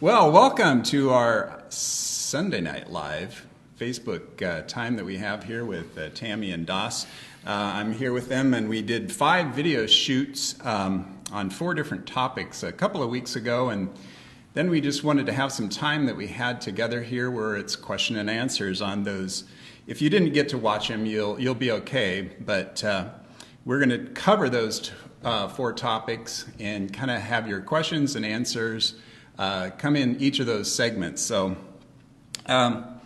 Well, welcome to our Sunday Night Live Facebook time that we have here with Tammy and Doss. I'm here with them, and we did 5 video shoots on 4 different topics a couple of weeks ago, and then we just wanted to have some time that we had together here where it's question and answers on those. If you didn't get to watch them, you'll be okay, but we're going to cover those 4 topics and kind of have your questions and answers come in each of those segments. So now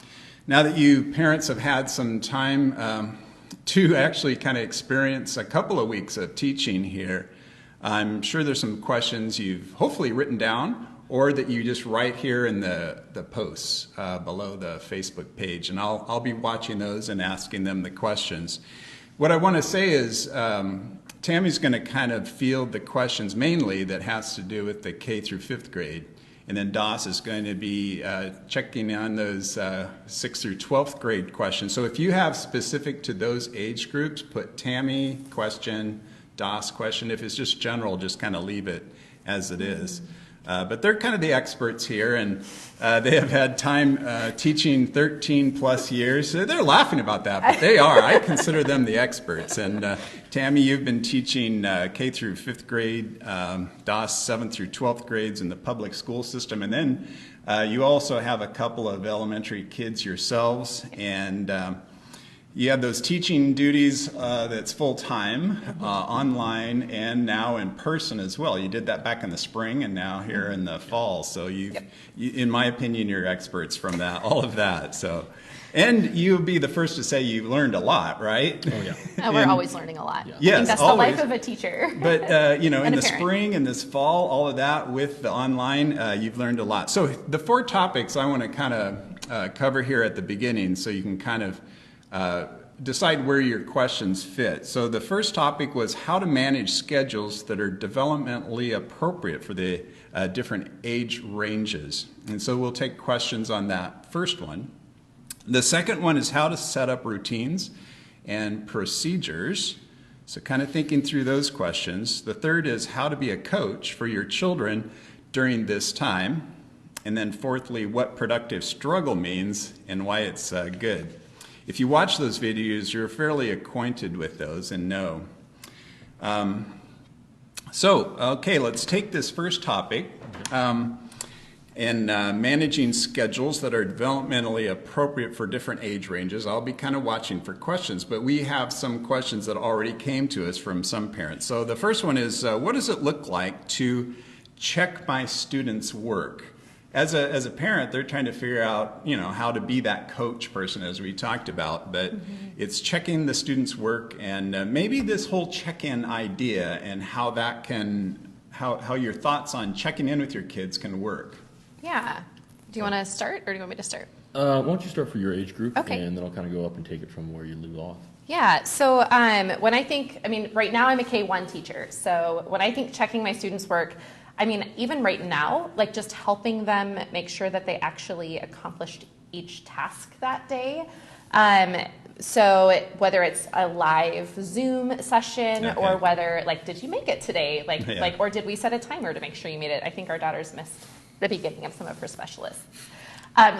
that you parents have had some time to actually kind of experience a couple of weeks of teaching here, I'm sure there's some questions you've hopefully written down or that you just write here in the posts below the Facebook page, and I'll be watching those and asking them the questions. What I want to say is Tammy's going to kind of field the questions mainly that has to do with the K through 5th grade. And then Doss is going to be checking on those 6th through 12th grade questions. So if you have specific to those age groups, put Tammy question, Doss question. If it's just general, just kind of leave it as it is. But they're kind of the experts here, and they have had time teaching 13 plus years. They're laughing about that, but they are. I consider them the experts. And Tammy, you've been teaching K through 5th grade, Doss 7th through 12th grades in the public school system. And then you also have a couple of elementary kids yourselves, and you have those teaching duties that's full-time, online, and now in person as well. You did that back in the spring and now here in the fall. So you, in my opinion, you're experts from that, all of that. So, and you'll be the first to say you've learned a lot, right? Oh, yeah. And we're always learning a lot. Yeah. Yes, I think that's always. the life of a teacher. But, you know, in And a the parent. spring and this fall, all of that with the online, you've learned a lot. So the 4 topics I want to kind of cover here at the beginning so you can kind of decide where your questions fit. So the first topic was how to manage schedules that are developmentally appropriate for the different age ranges. And so we'll take questions on that first one. The second one is how to set up routines and procedures. So kind of thinking through those questions. The third is how to be a coach for your children during this time. And then fourthly, what productive struggle means and why it's good. If you watch those videos, you're fairly acquainted with those and know. Okay, let's take this first topic. And managing schedules that are developmentally appropriate for different age ranges. I'll be kind of watching for questions, but we have some questions that already came to us from some parents. So the first one is, what does it look like to check my students' work? As a parent, they're trying to figure out, you know, how to be that coach person, as we talked about. But it's checking the students' work, and maybe this whole check-in idea and how that can, how your thoughts on checking in with your kids can work. Yeah. Do you want to start, or do you want me to start? Why don't you start for your age group, Okay. and then I'll kind of go up and take it from where you leave off. Yeah, so when I think, right now I'm a K-1 teacher, so when I think checking my students' work, even right now, like just helping them make sure that they actually accomplished each task that day. So whether it's a live Zoom session or whether, like, did you make it today? Or did we set a timer to make sure you made it? I think our daughter's missed the beginning of some of her specialists.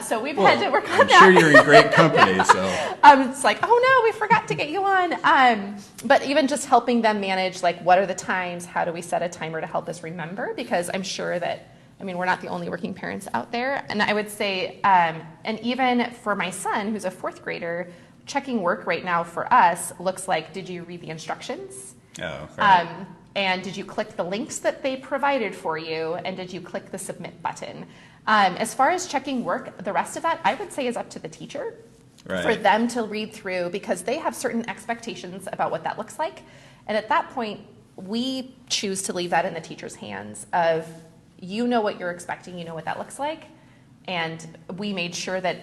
So we've had to work on that. I'm sure you're in great company, so. It's like, oh no, we forgot to get you on. But even just helping them manage, like, what are the times? How do we set a timer to help us remember? Because I'm sure that, we're not the only working parents out there. And I would say, and even for my son, who's a 4th grader, checking work right now for us looks like, did you read the instructions? Oh, right. And did you click the links that they provided for you? And did you click the submit button? As far as checking work, the rest of that I would say is up to the teacher for them to read through, because they have certain expectations about what that looks like. And at that point, we choose to leave that in the teacher's hands of, you know what you're expecting, you know what that looks like. And we made sure that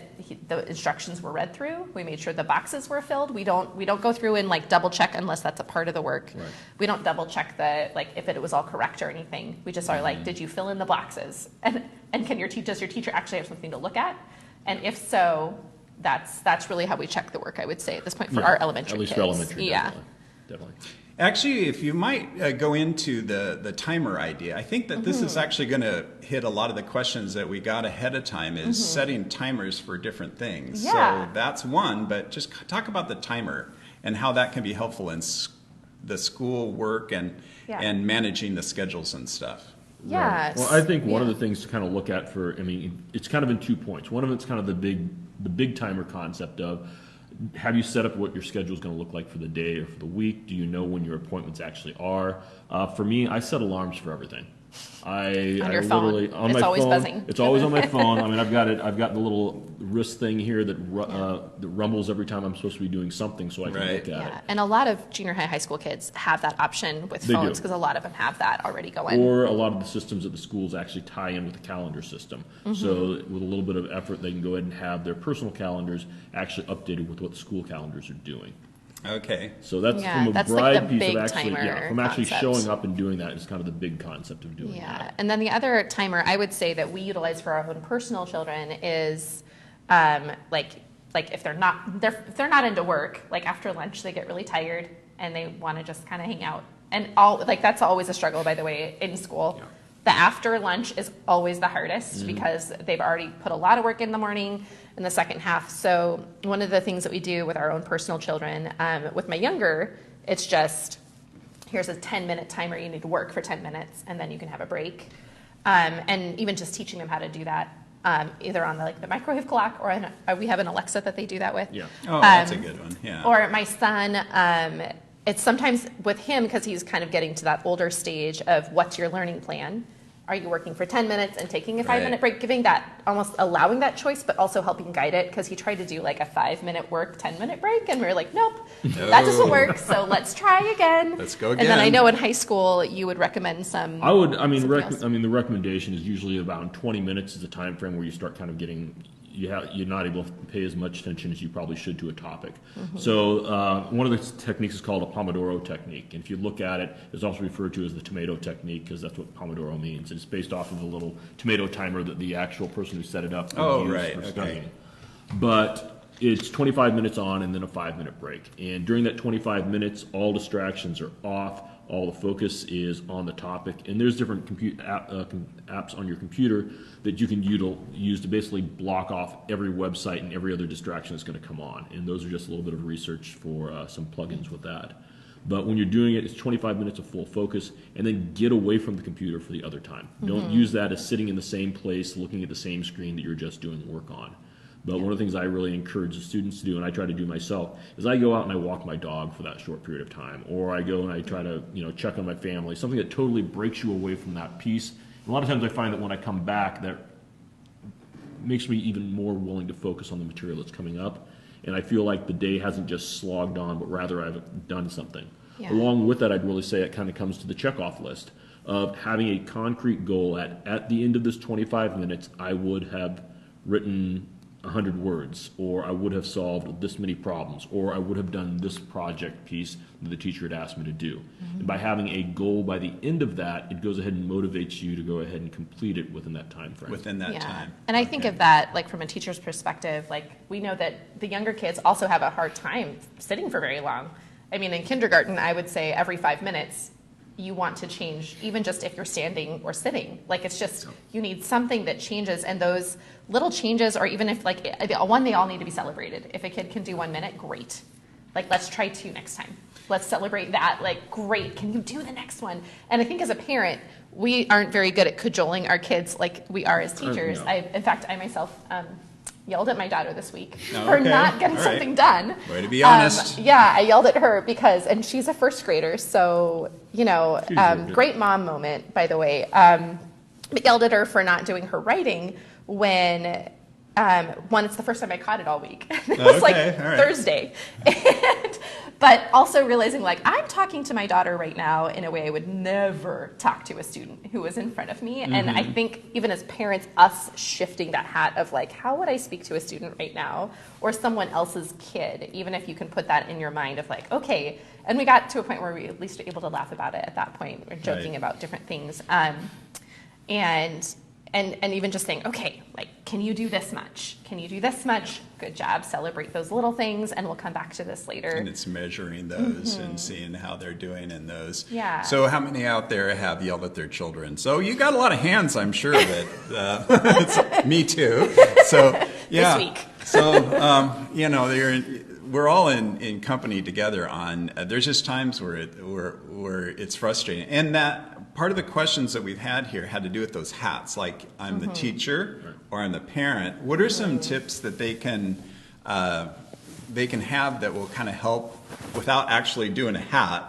the instructions were read through. We made sure the boxes were filled. We don't go through and like double check unless that's a part of the work. Right. We don't double check if it was all correct or anything. We just are like, did you fill in the boxes? And does your teacher actually have something to look at? And if so, that's really how we check the work, I would say, at this point for our elementary At least kids. for elementary, Yeah. definitely. Actually, if you might go into the timer idea, I think that this is actually going to hit a lot of the questions that we got ahead of time is setting timers for different things. Yeah. So that's one, but just talk about the timer and how that can be helpful in the school work and managing the schedules and stuff. Yeah. Right. Well, I think one of the things to kind of look at it's kind of in 2 points. One of it's kind of the big timer concept of, have you set up what your schedule is going to look like for the day or for the week? Do you know when your appointments actually are? For me, I set alarms for everything. On your phone. Literally on It's my always phone. buzzing. It's always on my phone. I mean, I've got the little wrist thing here that rumbles every time I'm supposed to be doing something, so I can look at it. And a lot of junior high schoool kids have that option with They phones do. because a lot of them have that already going. Or a lot of the systems at the schools actually tie in with the calendar system. So with a little bit of effort, they can go ahead and have their personal calendars actually updated with what the school calendars are doing. Okay. So that's Yeah, from a that's like bride the piece big of actually, timer from actually concept. showing up and doing that is kind of the big concept of doing that. And then the other timer I would say that we utilize for our own personal children is like if they're not into work, like after lunch they get really tired and they want to just kind of hang out. And that's always a struggle, by the way, in school. Yeah. The after lunch is always the hardest because they've already put a lot of work in the morning in the second half. So one of the things that we do with our own personal children, with my younger, it's just, here's a 10-minute timer. You need to work for 10 minutes and then you can have a break. And even just teaching them how to do that, either on the microwave clock or we have an Alexa that they do that with. Yeah. Oh, that's a good one. Yeah. Or my son, it's sometimes with him because he's kind of getting to that older stage of what's your learning plan? Are you working for 10 minutes and taking a 5-minute break? Giving that, almost allowing that choice, but also helping guide it because he tried to do like a 5-minute work, 10-minute break, and we were like, nope, that doesn't work. So let's try again. Let's go again. And then I know in high school you would recommend some. The recommendation is usually about 20 minutes is the time frame where you start kind of getting. You're not able to pay as much attention as you probably should to a topic. So one of the techniques is called a Pomodoro technique. And if you look at it, it's also referred to as the tomato technique because that's what Pomodoro means. It's based off of the little tomato timer that the actual person who set it up used for studying. But it's 25 minutes on and then a 5-minute break. And during that 25 minutes, all distractions are off. All the focus is on the topic, and there's different apps on your computer that you can use to basically block off every website and every other distraction that's going to come on. And those are just a little bit of research for some plugins with that. But when you're doing it, it's 25 minutes of full focus, and then get away from the computer for the other time. Don't use that as sitting in the same place, looking at the same screen that you're just doing work on. But one of the things I really encourage the students to do, and I try to do myself, is I go out and I walk my dog for that short period of time, or I go and I try to check on my family, something that totally breaks you away from that piece. And a lot of times I find that when I come back, that makes me even more willing to focus on the material that's coming up, and I feel like the day hasn't just slogged on, but rather I've done something. Yeah. Along with that, I'd really say it kind of comes to the checkoff list of having a concrete goal at the end of this 25 minutes, I would have written 100 words, or I would have solved this many problems, or I would have done this project piece that the teacher had asked me to do. And by having a goal by the end of that, it goes ahead and motivates you to go ahead and complete it within that time frame. Within that time. And I think of that, like from a teacher's perspective, like we know that the younger kids also have a hard time sitting for very long. I mean, in kindergarten, I would say every 5 minutes, you want to change, even just if you're standing or sitting. Like it's just, you need something that changes, and those little changes, or even if they all need to be celebrated. If a kid can do 1 minute, great. Like let's try 2 next time. Let's celebrate that, like great, can you do the next one? And I think as a parent, we aren't very good at cajoling our kids like we are as teachers. No. In fact, I myself yelled at my daughter this week for not getting something done. Way to be honest. I yelled at her and she's a first grader, so, great mom moment, by the way. But yelled at her for not doing her writing when it's the first time I caught it all week. It was Thursday. But also realizing, like, I'm talking to my daughter right now in a way I would never talk to a student who was in front of me. And I think even as parents, us shifting that hat of, like, how would I speak to a student right now or someone else's kid, even if you can put that in your mind of, like, okay. And we got to a point where we at least were able to laugh about it at that point. We're joking about different things. And even just saying, okay, like, can you do this much? Can you do this much? Good job. Celebrate those little things, and we'll come back to this later. And it's measuring those and seeing how they're doing in those. Yeah. So how many out there have yelled at their children? So you got a lot of hands, I'm sure of it. It's me too. So yeah. This week. So we're all in company together on. There's just times where it's frustrating, and that part of the questions that we've had here had to do with those hats. Like I'm the teacher or I'm the parent. What are some tips that they can have that will kind of help without actually doing a hat,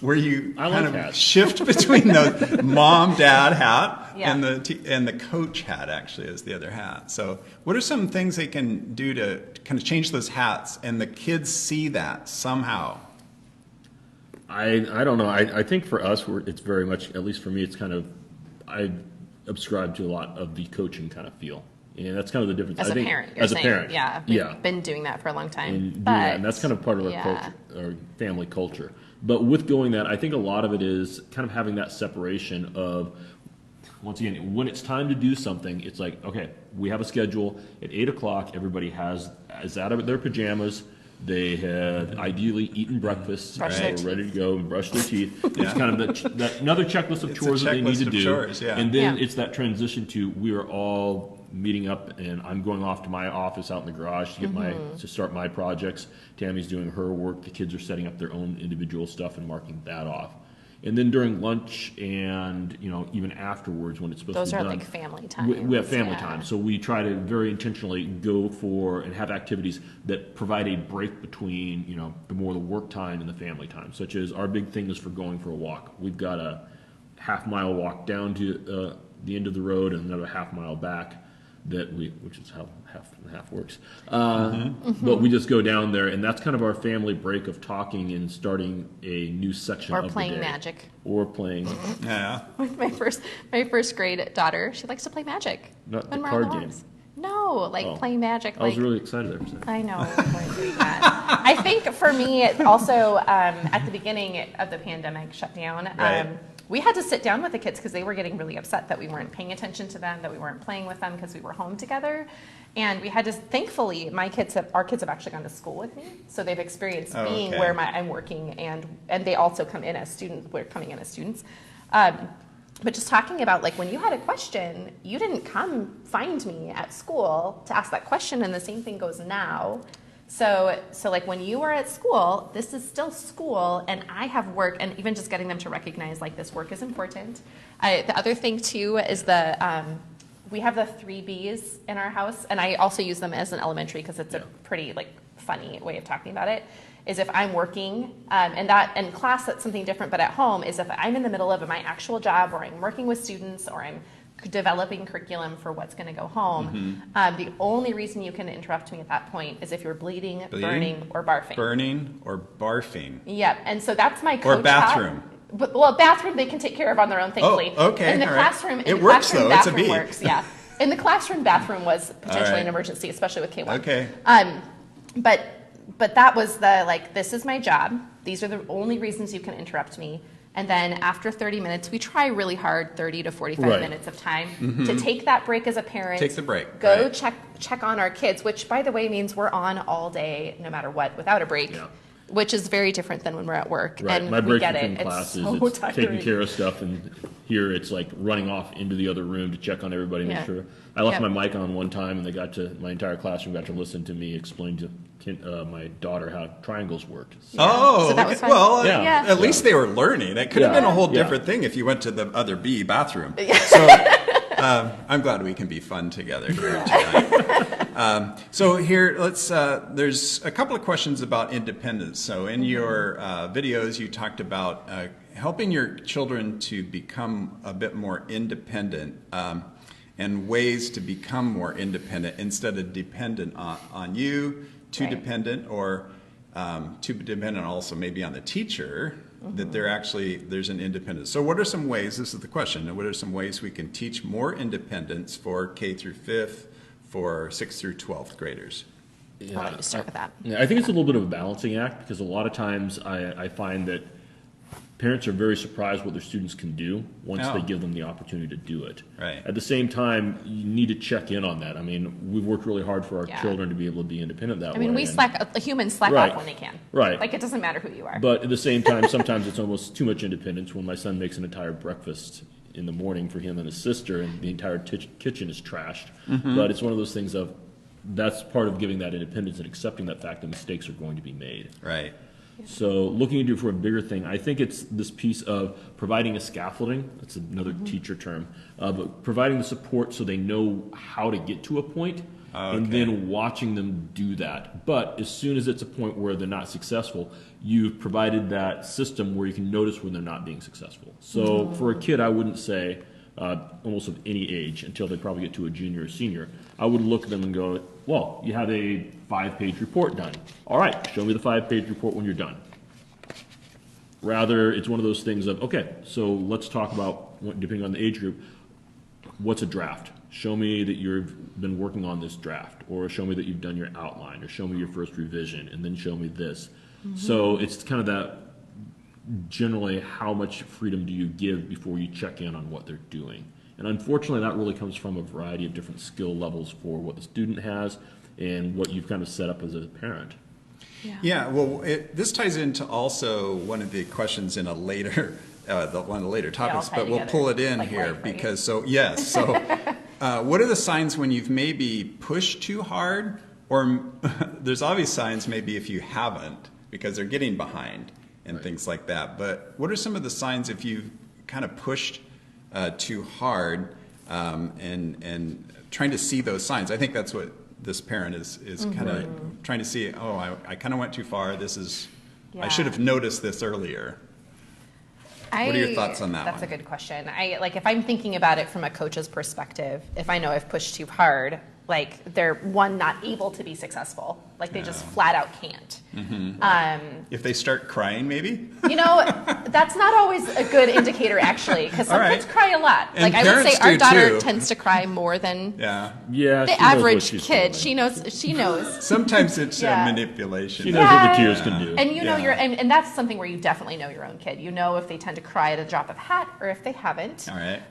where you kind of hats. shift between the mom dad hat Yeah. and the coach hat actually is the other hat. So what are some things they can do to kind of change those hats and the kids see that somehow? I don't know. I think for us, it's very much, at least for me, it's kind of, I subscribe to a lot of the coaching kind of feel. And that's kind of the difference. As I a think, parent, you're as saying. a parent. Yeah, been doing that for a long time. And that's kind of part of our culture, our family culture. But with going that, I think a lot of it is kind of having that separation of, once again, when it's time to do something, it's like, okay, we have a schedule. At 8 o'clock, everybody is out of their pajamas. They had ideally eaten breakfast, Brush their so we're ready to go and brush their teeth. Yeah. It's kind of that another checklist of It's chores a that they need checklist to of do. chores, yeah. And then Yeah. it's that transition to, we are all meeting up, and I'm going off to my office out in the garage to get to start my projects. Tammy's doing her work. The kids are setting up their own individual stuff and marking that off. And then during lunch and, even afterwards when it's supposed Those to be are done. like family time. We have family time. So we try to very intentionally go for and have activities that provide a break between, the more the work time and the family time, such as our big thing is for going for a walk. We've got a half-mile walk down to the end of the road and another half-mile back which is how half works. But we just go down there, and that's kind of our family break of talking and starting a new section Or of the day. playing Magic. Or playing, Yeah. With my first grade daughter, she likes to play Magic. Not when the we're card on the game. walks. No, playing Magic. I was really excited there for a second. I know. we're doing that. I think for me, also at the beginning of the pandemic shutdown, Right. we had to sit down with the kids because they were getting really upset that we weren't paying attention to them, that we weren't playing with them because we were home together. And we had to, thankfully, our kids have actually gone to school with me, so they've experienced being okay. where I'm working, and they also come in as students. We're coming in as students. But just talking about, when you had a question, you didn't come find me at school to ask that question, and the same thing goes now. So when you are at school, this is still school, and I have work, and even just getting them to recognize, this work is important. The other thing, too, is we have the 3 Bs in our house, and I also use them as an elementary because it's a pretty, funny way of talking about it, is if I'm working, and that in class that's something different, but at home is if I'm in the middle of my actual job, or I'm working with students, or I'm developing curriculum for what's going to go home. The only reason you can interrupt me at that point is if you're bleeding, burning, or barfing. Burning or barfing. Yep, and so that's my coach Or bathroom. hat. Well, bathroom they can take care of on their own, thankfully. Oh, okay, In the all right. classroom, It works, though. It's a bathroom B. works. Yeah, in the classroom, bathroom was potentially right. an emergency, especially with K1. Okay. But that was this is my job. These are the only reasons you can interrupt me. And then after 30 minutes, we try really hard, 30 to 45 Right. minutes of time to take that break as a parent. Take the break, Go right. check on our kids, which by the way means we're on all day, no matter what, without a break. Yeah. Which is very different than when we're at work. Right. And My we break get between it. It's classes, so it's tiring. taking care of stuff, and here it's running off into the other room to check on everybody, make Yeah. sure. I left Yep. my mic on one time, and my entire classroom got to listen to me explain to my daughter how triangles work. Oh, So that was fun. well, Yeah. Yeah. at least they were learning. It could have Yeah. been a whole Yeah. different thing if you went to the other B bathroom. So I'm glad we can be fun together here tonight. So here, there's a couple of questions about independence. So in your videos, you talked about helping your children to become a bit more independent and ways to become more independent instead of dependent on you, too Right. dependent, or too dependent also maybe on the teacher, that there's an independence. So what are some ways, this is the question, what are some ways we can teach more independence for K through 5th, for 6th through 12th graders? I'll let you start with that. Yeah, I think it's a little bit of a balancing act, because a lot of times I find that parents are very surprised what their students can do once Oh. they give them the opportunity to do it. Right. At the same time, you need to check in on that. I mean, we've worked really hard for our Yeah. children to be able to be independent that way. I mean, we and- slack, humans slack Right. off when they can. Right. Like, it doesn't matter who you are. But at the same time, sometimes it's almost too much independence when my son makes an entire breakfast in the morning for him and his sister, and the entire kitchen is trashed. But it's one of those things of that's part of giving that independence and accepting that fact that mistakes are going to be made. Right. So looking into for a bigger thing, I think it's this piece of providing a scaffolding. That's another teacher term. But providing the support so they know how to get to a point, and Okay. then watching them do that. But as soon as it's a point where they're not successful, you've provided that system where you can notice when they're not being successful. So for a kid, I wouldn't say almost of any age until they probably get to a junior or senior. I would look at them and go, well, you have a 5-page report done. All right, show me the 5-page report when you're done. Rather, it's one of those things of, okay, so let's talk about, depending on the age group, what's a draft? Show me that you've been working on this draft, or show me that you've done your outline, or show me your first revision, and then show me this. So it's kind of that, generally, how much freedom do you give before you check in on what they're doing? And unfortunately, that really comes from a variety of different skill levels for what the student has and what you've kind of set up as a parent. Yeah, well, this ties into also one of the questions in a later, one of the later topics, tie but we'll together, pull it in like here life, right? because, what are the signs when you've maybe pushed too hard? Or there's obvious signs maybe if you haven't, because they're getting behind and things like that. But what are some of the signs if you've kind of pushed too hard and trying to see those signs? I think that's what this parent is kind of trying to see. Oh, I kind of went too far. This is, I should have noticed this earlier. What are your thoughts on that That's one? a good question. If I'm thinking about it from a coach's perspective, if I know I've pushed too hard, like they're not able to be successful. Like they just flat out can't. If they start crying, maybe? That's not always a good indicator actually, because some All right. kids cry a lot. And Like I would say parents our do, daughter too. tends to cry more than Yeah. Yeah, the she knows what average she's kid. feeling. She knows. Sometimes it's Yeah. manipulation. She knows what the tears can do. And you know Yeah. and that's something where you definitely know your own kid. You know if they tend to cry at a drop of a hat or if they haven't. All right.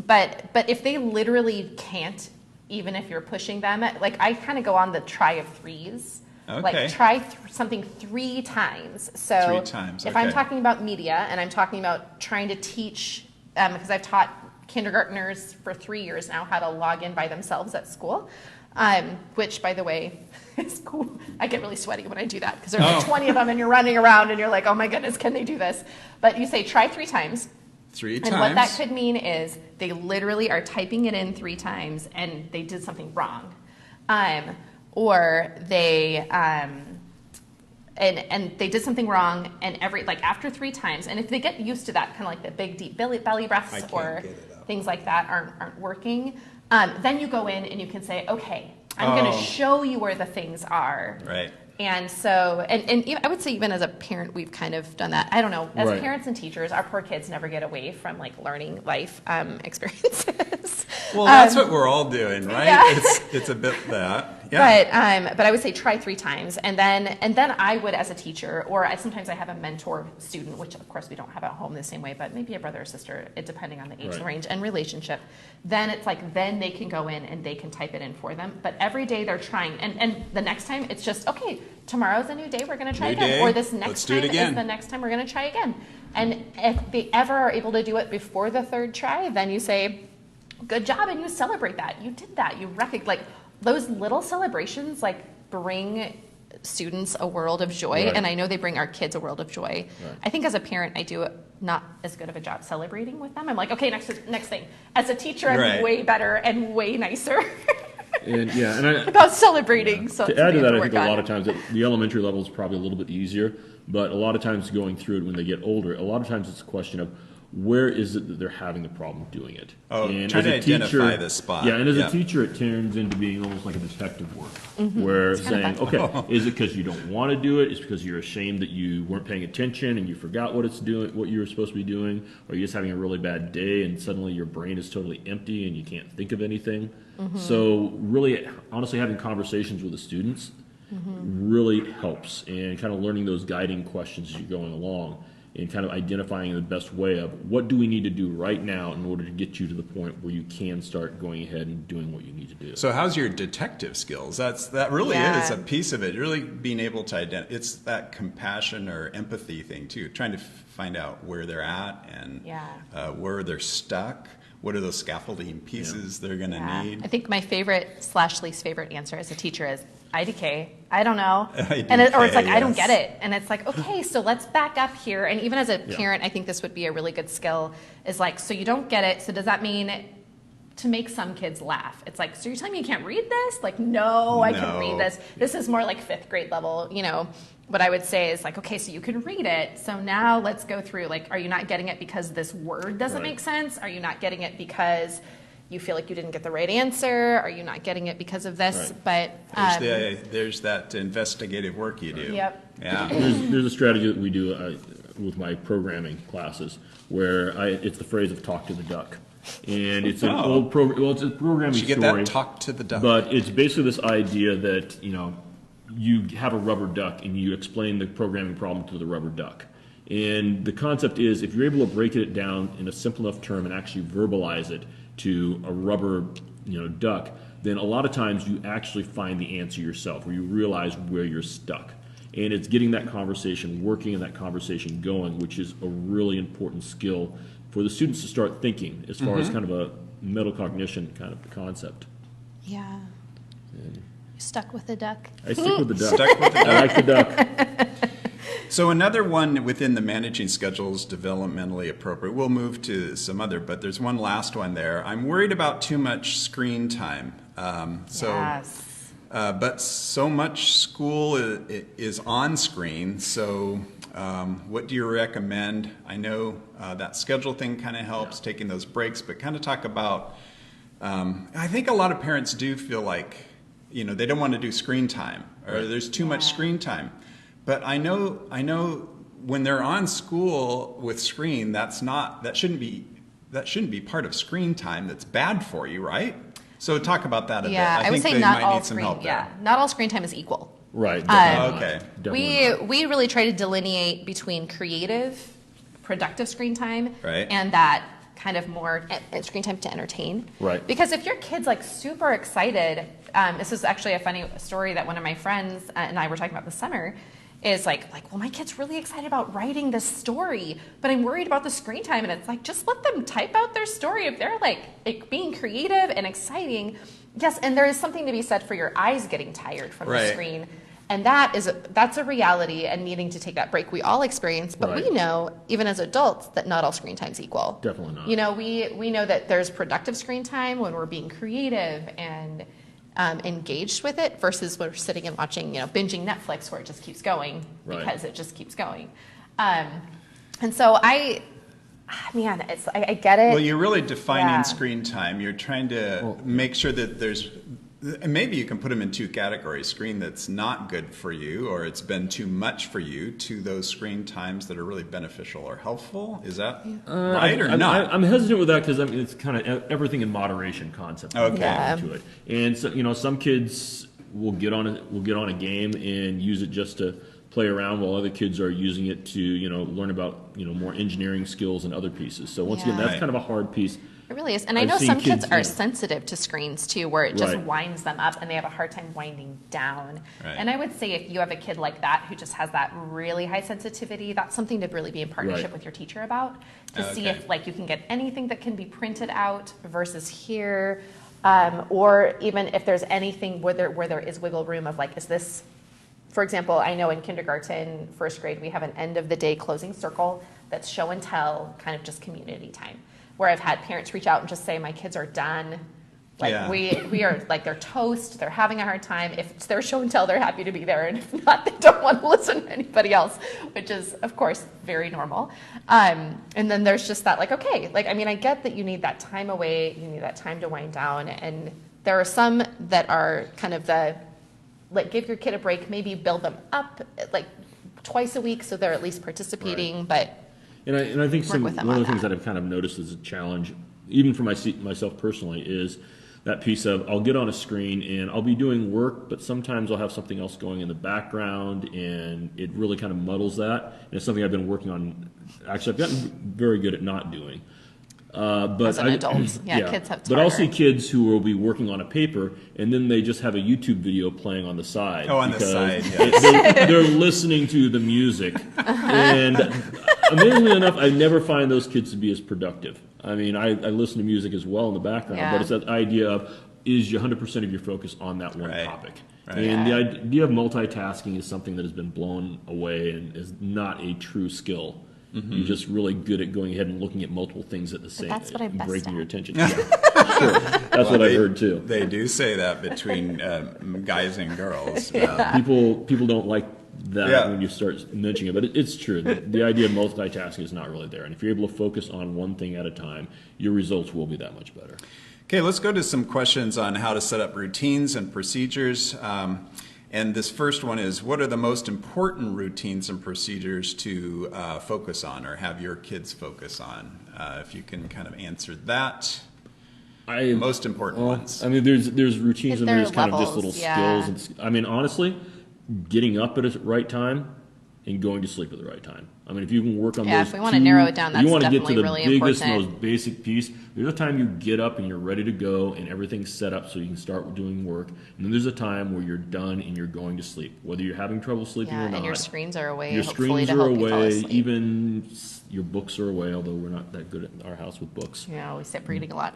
But if they literally can't, even if you're pushing them, like I kind of go on the try of threes. Okay. Like try something 3 times. So 3 times, if I'm okay. talking about media and I'm talking about trying to teach, because I've taught kindergartners for 3 years now how to log in by themselves at school, which by the way is cool. I get really sweaty when I do that because there's like 20 of them and you're running around and you're like, oh my goodness, can they do this? But you say try 3 times. 3 And times. what that could mean is they literally are typing it in 3 times and they did something wrong. Or they and they did something wrong and after 3 times, and if they get used to that kind of like the big deep belly breaths can't or get it up. things like that aren't working, then you go in and you can say, okay, I'm going to Oh. show you where the things are. Right. And so, and even, I would say even as a parent, we've kind of done that. I don't know. As Right. parents and teachers, our poor kids never get away from like learning life experiences. Well, that's what we're all doing, right? yeah. It's a bit that. Yeah. But I would say try 3 times, and then I would, as a teacher, or sometimes I have a mentor student, which of course we don't have at home the same way, but maybe a brother or sister, depending on the age Right. range and relationship. Then it's like then they can go in and they can type it in for them. But every day they're trying, and the next time it's just okay. Tomorrow's a new day. We're going to try New again, day. or this Let's next do it time again. is the next time we're going to try again. And if they ever are able to do it before the 3rd try, then you say, good job, and you celebrate that. You did that. You recognize, those little celebrations bring students a world of joy, Right. and I know they bring our kids a world of joy. Right. I think as a parent, I do not as good of a job celebrating with them. I'm like, okay, next thing. As a teacher, I'm Right. way better and way nicer And I, about celebrating. So to add to that, I think a lot of times the elementary level is probably a little bit easier, but a lot of times going through it when they get older, a lot of times it's a question of where is it that they're having the problem doing it? Oh, and trying as to a identify the spot. Yeah, and as Yeah. a teacher, it turns into being almost like a detective work, Mm-hmm. where kinda saying, fun. okay, is it because you don't want to do it? Is it because you're ashamed that you weren't paying attention and you forgot what you were supposed to be doing? Or are you just having a really bad day and suddenly your brain is totally empty and you can't think of anything? Mm-hmm. So really, honestly, having conversations with the students really helps, and kind of learning those guiding questions as you're going along. and kind of identifying the best way of what do we need to do right now in order to get you to the point where you can start going ahead and doing what you need to do. So how's your detective skills? That really is a piece of it. Really being able to identify. It's that compassion or empathy thing too. Trying to find out where they're at and where they're stuck. What are those scaffolding pieces they're going to need? I think my favorite / least favorite answer as a teacher is IDK. I don't know. IDK, or it's like, I don't get it. And it's like, okay, so let's back up here. And even as a parent, I think this would be a really good skill is like, so you don't get it. So does that mean to make some kids laugh? It's like, so you're telling me you can't read this? Like, no, I can read this. This is more like 5th grade level, you know. What I would say is like, okay, so you can read it. So now let's go through, like, are you not getting it because this word doesn't make sense? Are you not getting it because you feel like you didn't get the right answer? Are you not getting it because of this? But there's that investigative work you do. Yep. Yeah. There's a strategy that we do with my programming classes where it's the phrase of "talk to the duck," and it's an old program. Well, it's a programming Did you get story. that? Talk to the duck. But it's basically this idea that you have a rubber duck and you explain the programming problem to the rubber duck. And the concept is if you're able to break it down in a simple enough term and actually verbalize it to a rubber duck, then a lot of times you actually find the answer yourself, or you realize where you're stuck. And it's getting that conversation working and that conversation going, which is a really important skill for the students to start thinking as far as kind of a metacognition kind of concept. Yeah. Stuck with the duck. I stick with the duck. Stuck with the duck. I like the duck. So another one within the managing schedules developmentally appropriate. We'll move to some other, but there's one last one there. I'm worried about too much screen time. But so much school is on screen. So what do you recommend? I know that schedule thing kind of helps, taking those breaks, but kind of talk about, I think a lot of parents do feel like, they don't want to do screen time, or there's too much screen time. But I know when they're on school with screen, that shouldn't be part of screen time. That's bad for you, right? So talk about that a bit. I would say they not might all need some screen. help there. Not all screen time is equal. Right. Okay. We really try to delineate between creative, productive screen time Right. and that kind of more screen time to entertain. Right. Because if your kid's like super excited, this is actually a funny story that one of my friends and I were talking about this summer, is like, well, my kid's really excited about writing this story, but I'm worried about the screen time. And it's like, just let them type out their story. If they're like being creative and exciting, yes, and there is something to be said for your eyes getting tired from the screen. And that's a reality and needing to take that break we all experience, but we know, even as adults, that not all screen time is equal. Definitely not. We know that there's productive screen time when we're being creative and engaged with it versus we're sitting and watching, binging Netflix where it just keeps going because it just keeps going. And so I get it. Well, you're really defining screen time. You're trying to make sure that there's, and maybe you can put them in 2 categories: screen that's not good for you, or it's been too much for you, to those screen times that are really beneficial or helpful. Is that right or not? I'm hesitant with that because it's kind of everything in moderation concept. Okay. To it. And so some kids will get on a game and use it just to play around, while other kids are using it to learn about more engineering skills and other pieces. So once again, that's kind of a hard piece. It really is. And I know some kids are sensitive to screens too, where it just winds them up and they have a hard time winding down. Right. And I would say if you have a kid like that who just has that really high sensitivity, that's something to really be in partnership with your teacher about, to see if you can get anything that can be printed out versus here, or even if there's anything where there is wiggle room of is this, for example, I know in kindergarten, 1st grade, we have an end of the day closing circle that's show and tell, kind of just community time, where I've had parents reach out and just say, my kids are done. We are they're toast. They're having a hard time. If it's their show and tell, they're happy to be there. And if not, they don't want to listen to anybody else, which is, of course, very normal. And then there's just that I get that you need that time away. You need that time to wind down. And there are some that are kind of give your kid a break, maybe build them up twice a week so they're at least participating, but And I think one of the things that I've kind of noticed as a challenge, even for myself personally, is that piece of I'll get on a screen and I'll be doing work, but sometimes I'll have something else going in the background, and it really kind of muddles that. And it's something I've been working on. Actually, I've gotten very good at not doing. But As an adult, kids have it But I'll see harder. kids who will be working on a paper, and then they just have a YouTube video playing on the side. Oh, on the because side, yes. they're listening to the music. And amazingly enough, I never find those kids to be as productive. I mean, I listen to music as well in the background, Yeah. but it's that idea of, is you 100% of your focus on that one Right. topic? Right. And Yeah. the idea of multitasking is something that has been blown away and is not a true skill. You're just really good at going ahead and looking at multiple things at the same that's what I'm best breaking at. your attention. Yeah, sure. That's what I've heard too. They do say that between guys and girls. People don't like that Yeah. when you start mentioning it, but it's true. The idea of multitasking is not really there. And if you're able to focus on one thing at a time, your results will be that much better. Okay, let's go to some questions on how to set up routines and procedures. And this first one is, what are the most important routines and procedures to focus on or have your kids focus on? If you can kind of answer that. Most important ones. I mean, there's routines and There are there's kind of just levels, little yeah. skills. And I mean, honestly, getting up at the right time and going to sleep at the right time. I mean, if you can work on Yeah, those if we wanna two- narrow it down, if that's you want to get to definitely the really biggest, important. most basic piece. There's a time you get up and you're ready to go and everything's set up so you can start doing work. And then there's a time where you're done and you're going to sleep, whether you're having trouble sleeping Yeah, or not. and your screens are away, Your hopefully, screens to are help you fall away. asleep. Even your books are away, although we're not that good at our house with books. Yeah, we sit reading a lot.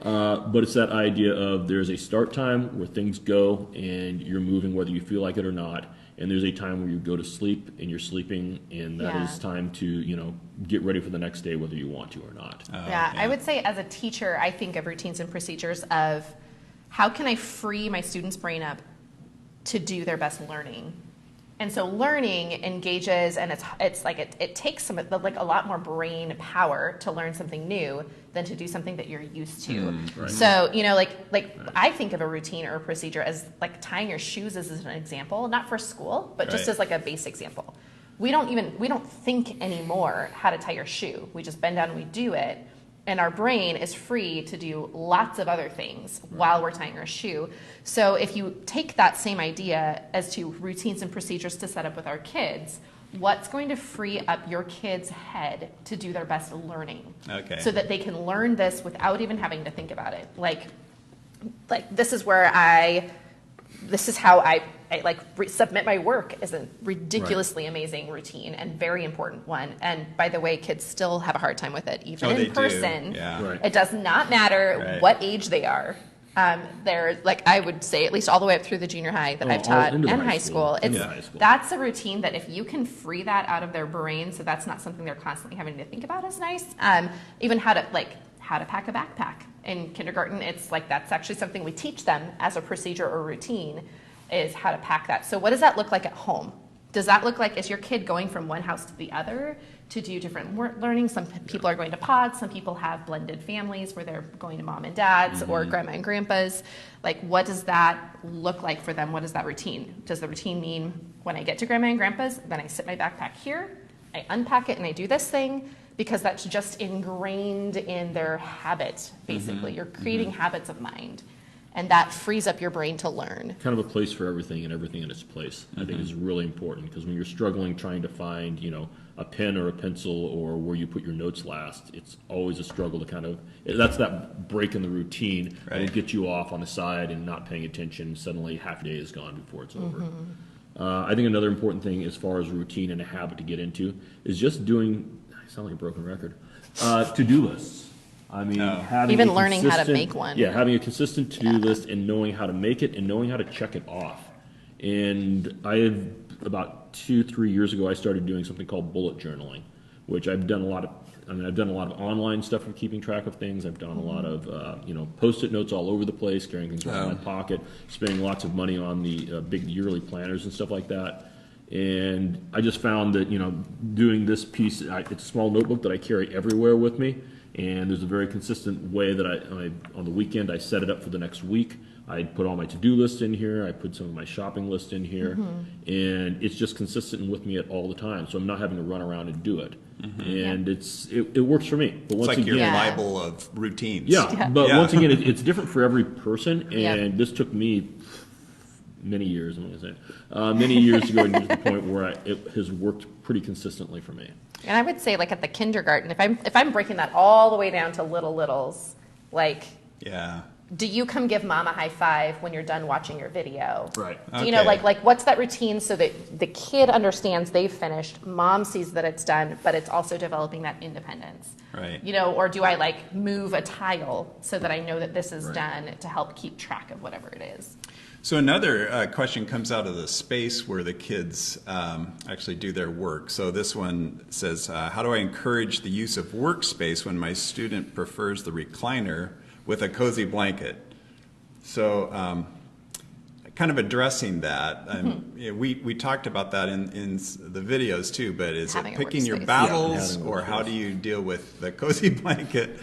But it's that idea of there's a start time where things go and you're moving whether you feel like it or not. And there's a time where you go to sleep and you're sleeping, and that is Yeah. time to, get ready for the next day whether you want to or not. Yeah, I would say as a teacher, I think of routines and procedures of how can I free my students' brain up to do their best learning. And so learning engages, and it's like it takes some like a lot more brain power to learn something new than to do something that you're used to. Right. So like I think of a routine or a procedure as like tying your shoes as an example, not for school, but just Right. as like a basic example. We don't think anymore how to tie your shoe. We just bend down and we do it. And our brain is free to do lots of other things while we're tying our shoe. So if you take that same idea as to routines and procedures to set up with our kids, what's going to free up your kid's head to do their best learning? Okay. So that they can learn this without even having to think about it. Like this is how I submit my work is a ridiculously amazing routine and very important one. And by the way, kids still have a hard time with it, even Oh, they in do. person. Yeah. Right. It does not matter Right. what age they are. They're like, I would say at least all the way up through the junior high that Oh, I've all taught into and the high high school. school. Into high school. That's a routine that if you can free that out of their brain, so that's not something they're constantly having to think about is nice. Even how to pack a backpack in kindergarten. It's like that's actually something we teach them as a procedure or routine is how to pack that. So what does that look like at home? Does that look like, is your kid going from one house to the other to do different learning? Some people are going to pods, some people have blended families where they're going to mom and dad's or grandma and grandpa's. Like, what does that look like for them? What is that routine? Does the routine mean when I get to grandma and grandpa's, then I sit my backpack here, I unpack it and I do this thing? Because that's just ingrained in their habit, basically. You're creating habits of mind. And that frees up your brain to learn. Kind of a place for everything and everything in its place, I think is really important, because when you're struggling trying to find, a pen or a pencil or where you put your notes last, it's always a struggle to kind of, that's that break in the routine that will Right. get you off on the side and not paying attention. Suddenly half a day is gone before it's over. I think another important thing as far as routine and a habit to get into is just doing, I sound like a broken record, to-do lists. I mean, having Even a learning how to consistent- make one. Yeah, having a consistent to-do list and knowing how to make it and knowing how to check it off. And about 2-3 years ago, I started doing something called bullet journaling, which I've done a lot of online stuff for keeping track of things. I've done a lot of, Post-it notes all over the place, carrying things around in my pocket, spending lots of money on the big yearly planners and stuff like that. And I just found that, doing this piece, it's a small notebook that I carry everywhere with me. And there's a very consistent way that I on the weekend, I set it up for the next week. I put all my to-do list in here. I put some of my shopping list in here. And it's just consistent with me at all the time. So I'm not having to run around and do it. And it works for me. But It's like your Bible of routines. But once again, it's different for every person. And this took me many years, I'm going to say, many years to go to the point where it has worked pretty consistently for me. And I would say, like at the kindergarten, if I'm breaking that all the way down to littles, like, do you come give mom a high five when you're done watching your video? Right. Do you know, like what's that routine so that the kid understands they've finished, mom sees that it's done, but it's also developing that independence. Right. Or do I like move a tile so that I know that this is done to help keep track of whatever it is? So another question comes out of the space where the kids actually do their work. So this one says, how do I encourage the use of workspace when my student prefers the recliner with a cozy blanket? So kind of addressing that, we talked about that in the videos too, but is it picking your battles or how do you deal with the cozy blanket,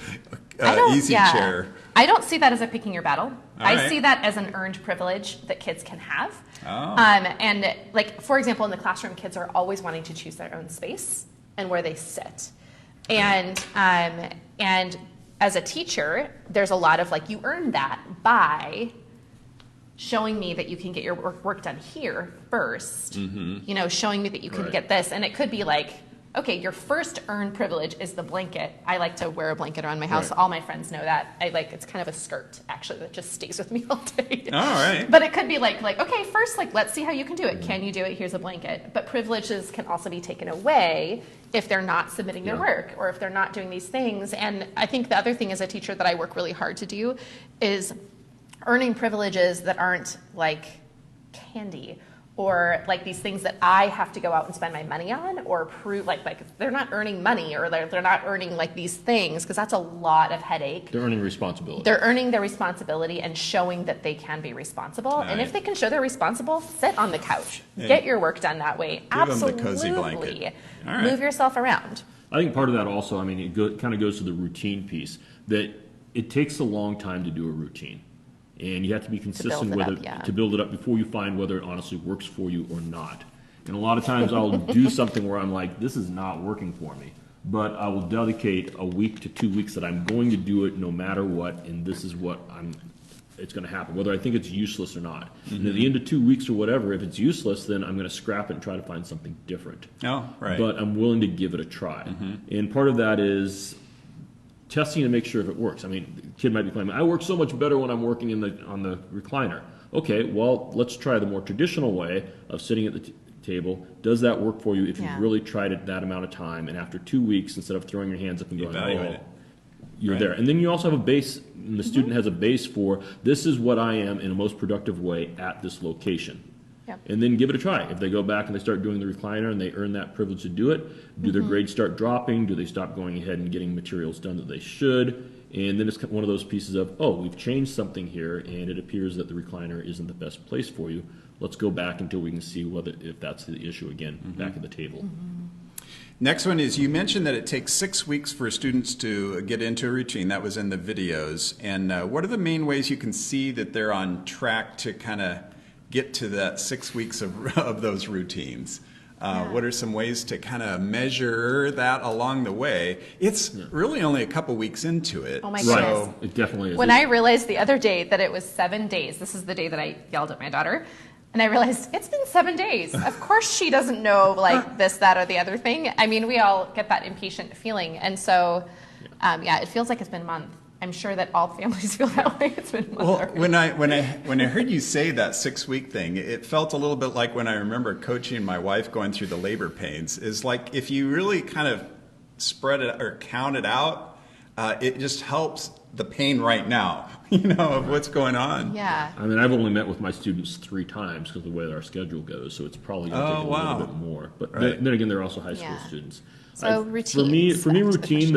easy chair? I don't see that as a picking your battle. I see that as an earned privilege that kids can have. And like, for example, in the classroom, kids are always wanting to choose their own space and where they sit. And as a teacher, there's a lot of like, you earn that by showing me that you can get your work done here first, showing me that you can get this. And it could be like, okay, your first earned privilege is the blanket. I like to wear a blanket around my house. All my friends know that. It's kind of a skirt, actually, that just stays with me all day. All right. But it could be like, okay, first, let's see how you can do it. Can you do it? Here's a blanket. But privileges can also be taken away if they're not submitting their work or if they're not doing these things. And I think the other thing as a teacher that I work really hard to do is earning privileges that aren't like candy or like these things that I have to go out and spend my money on or prove like they're not earning money or they're not earning like these things because that's a lot of headache. They're earning responsibility. They're earning their responsibility and showing that they can be responsible. And if they can show they're responsible, sit on the couch. Get your work done that way. Give Absolutely. them the cozy blanket. Move yourself around. I think part of that also, it kind of goes to the routine piece, that it takes a long time to do a routine. And you have to be consistent with it to build it up before you find whether it honestly works for you or not. And a lot of times I'll do something where I'm like, this is not working for me. But I will dedicate a week to 2 weeks that I'm going to do it no matter what, and this is what it's going to happen, whether I think it's useless or not. And at the end of 2 weeks or whatever, if it's useless, then I'm going to scrap it and try to find something different. But I'm willing to give it a try. And part of that is testing to make sure if it works. The kid might be claiming, I work so much better when I'm working on the recliner. Okay, well, let's try the more traditional way of sitting at the table. Does that work for you if you've really tried it that amount of time? And after 2 weeks, instead of throwing your hands up and going, you're there. And then you also have a base, and the student has a base for, this is what I am in a most productive way at this location. And then give it a try. If they go back and they start doing the recliner and they earn that privilege to do it, do their grades start dropping? Do they stop going ahead and getting materials done that they should? And then it's one of those pieces of, we've changed something here and it appears that the recliner isn't the best place for you. Let's go back until we can see if that's the issue again, back at the table. Next one is, you mentioned that it takes 6 weeks for students to get into a routine. That was in the videos. And what are the main ways you can see that they're on track to kind of get to that 6 weeks of those routines? What are some ways to kind of measure that along the way? It's really only a couple weeks into it. Oh my goodness. It definitely is. When I realized the other day that it was 7 days, this is the day that I yelled at my daughter, and I realized it's been 7 days. Of course she doesn't know like this, that, or the other thing. We all get that impatient feeling. And so, it feels like it's been a month. I'm sure that all families feel that way. It's been a month. Well, when I heard you say that 6 week thing, it felt a little bit like when I remember coaching my wife going through the labor pains. Is like if you really kind of spread it or count it out, it just helps the pain right now, of what's going on. Yeah. I mean, I've only met with my students 3 times because of the way that our schedule goes, so it's probably going to take a little bit more. But then again, they're also high school Yeah. students. So For me, routines, back to the routine,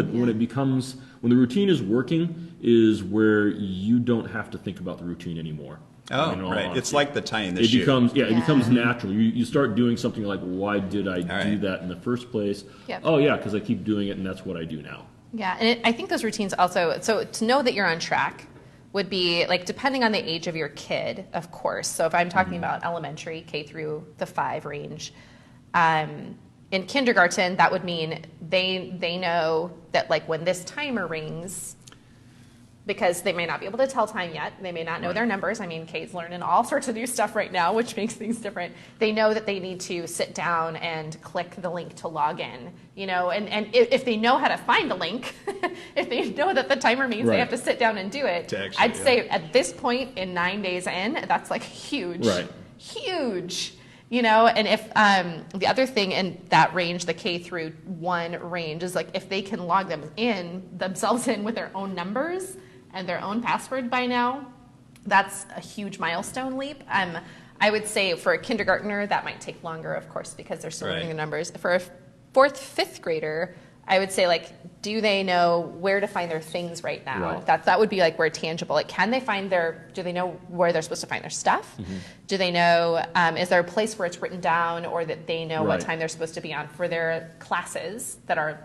question, when the routine is working, is where you don't have to think about the routine anymore. Oh, in all right. honesty. It's like the tying the It shoe. becomes it Yeah. becomes natural. You start doing something like, why did I do right. that in the first place? Yep. Oh yeah, because I keep doing it, and that's what I do now. Yeah, and I think those routines also, so to know that you're on track would be like depending on the age of your kid, of course. So if I'm talking about elementary, K through the 5 range, in kindergarten, that would mean they know that like when this timer rings, because they may not be able to tell time yet, they may not know their numbers. I mean, Kate's learning all sorts of new stuff right now, which makes things different. They know that they need to sit down and click the link to log in, and if they know how to find the link, if they know that the timer means they Right. have to sit down and do it, I'd say at this point in 9 days in, that's like huge, huge. And if the other thing in that range, the K through 1 range, is like if they can log themselves in with their own numbers and their own password by now, that's a huge milestone leap. I would say for a kindergartner, that might take longer, of course, because they're still learning the numbers. For a 4th, 5th grader, I would say, like, do they know where to find their things right now? Right. That would be like where tangible. Like, do they know where they're supposed to find their stuff? Do they know, is there a place where it's written down, or that they know what Right. time they're supposed to be on for their classes that are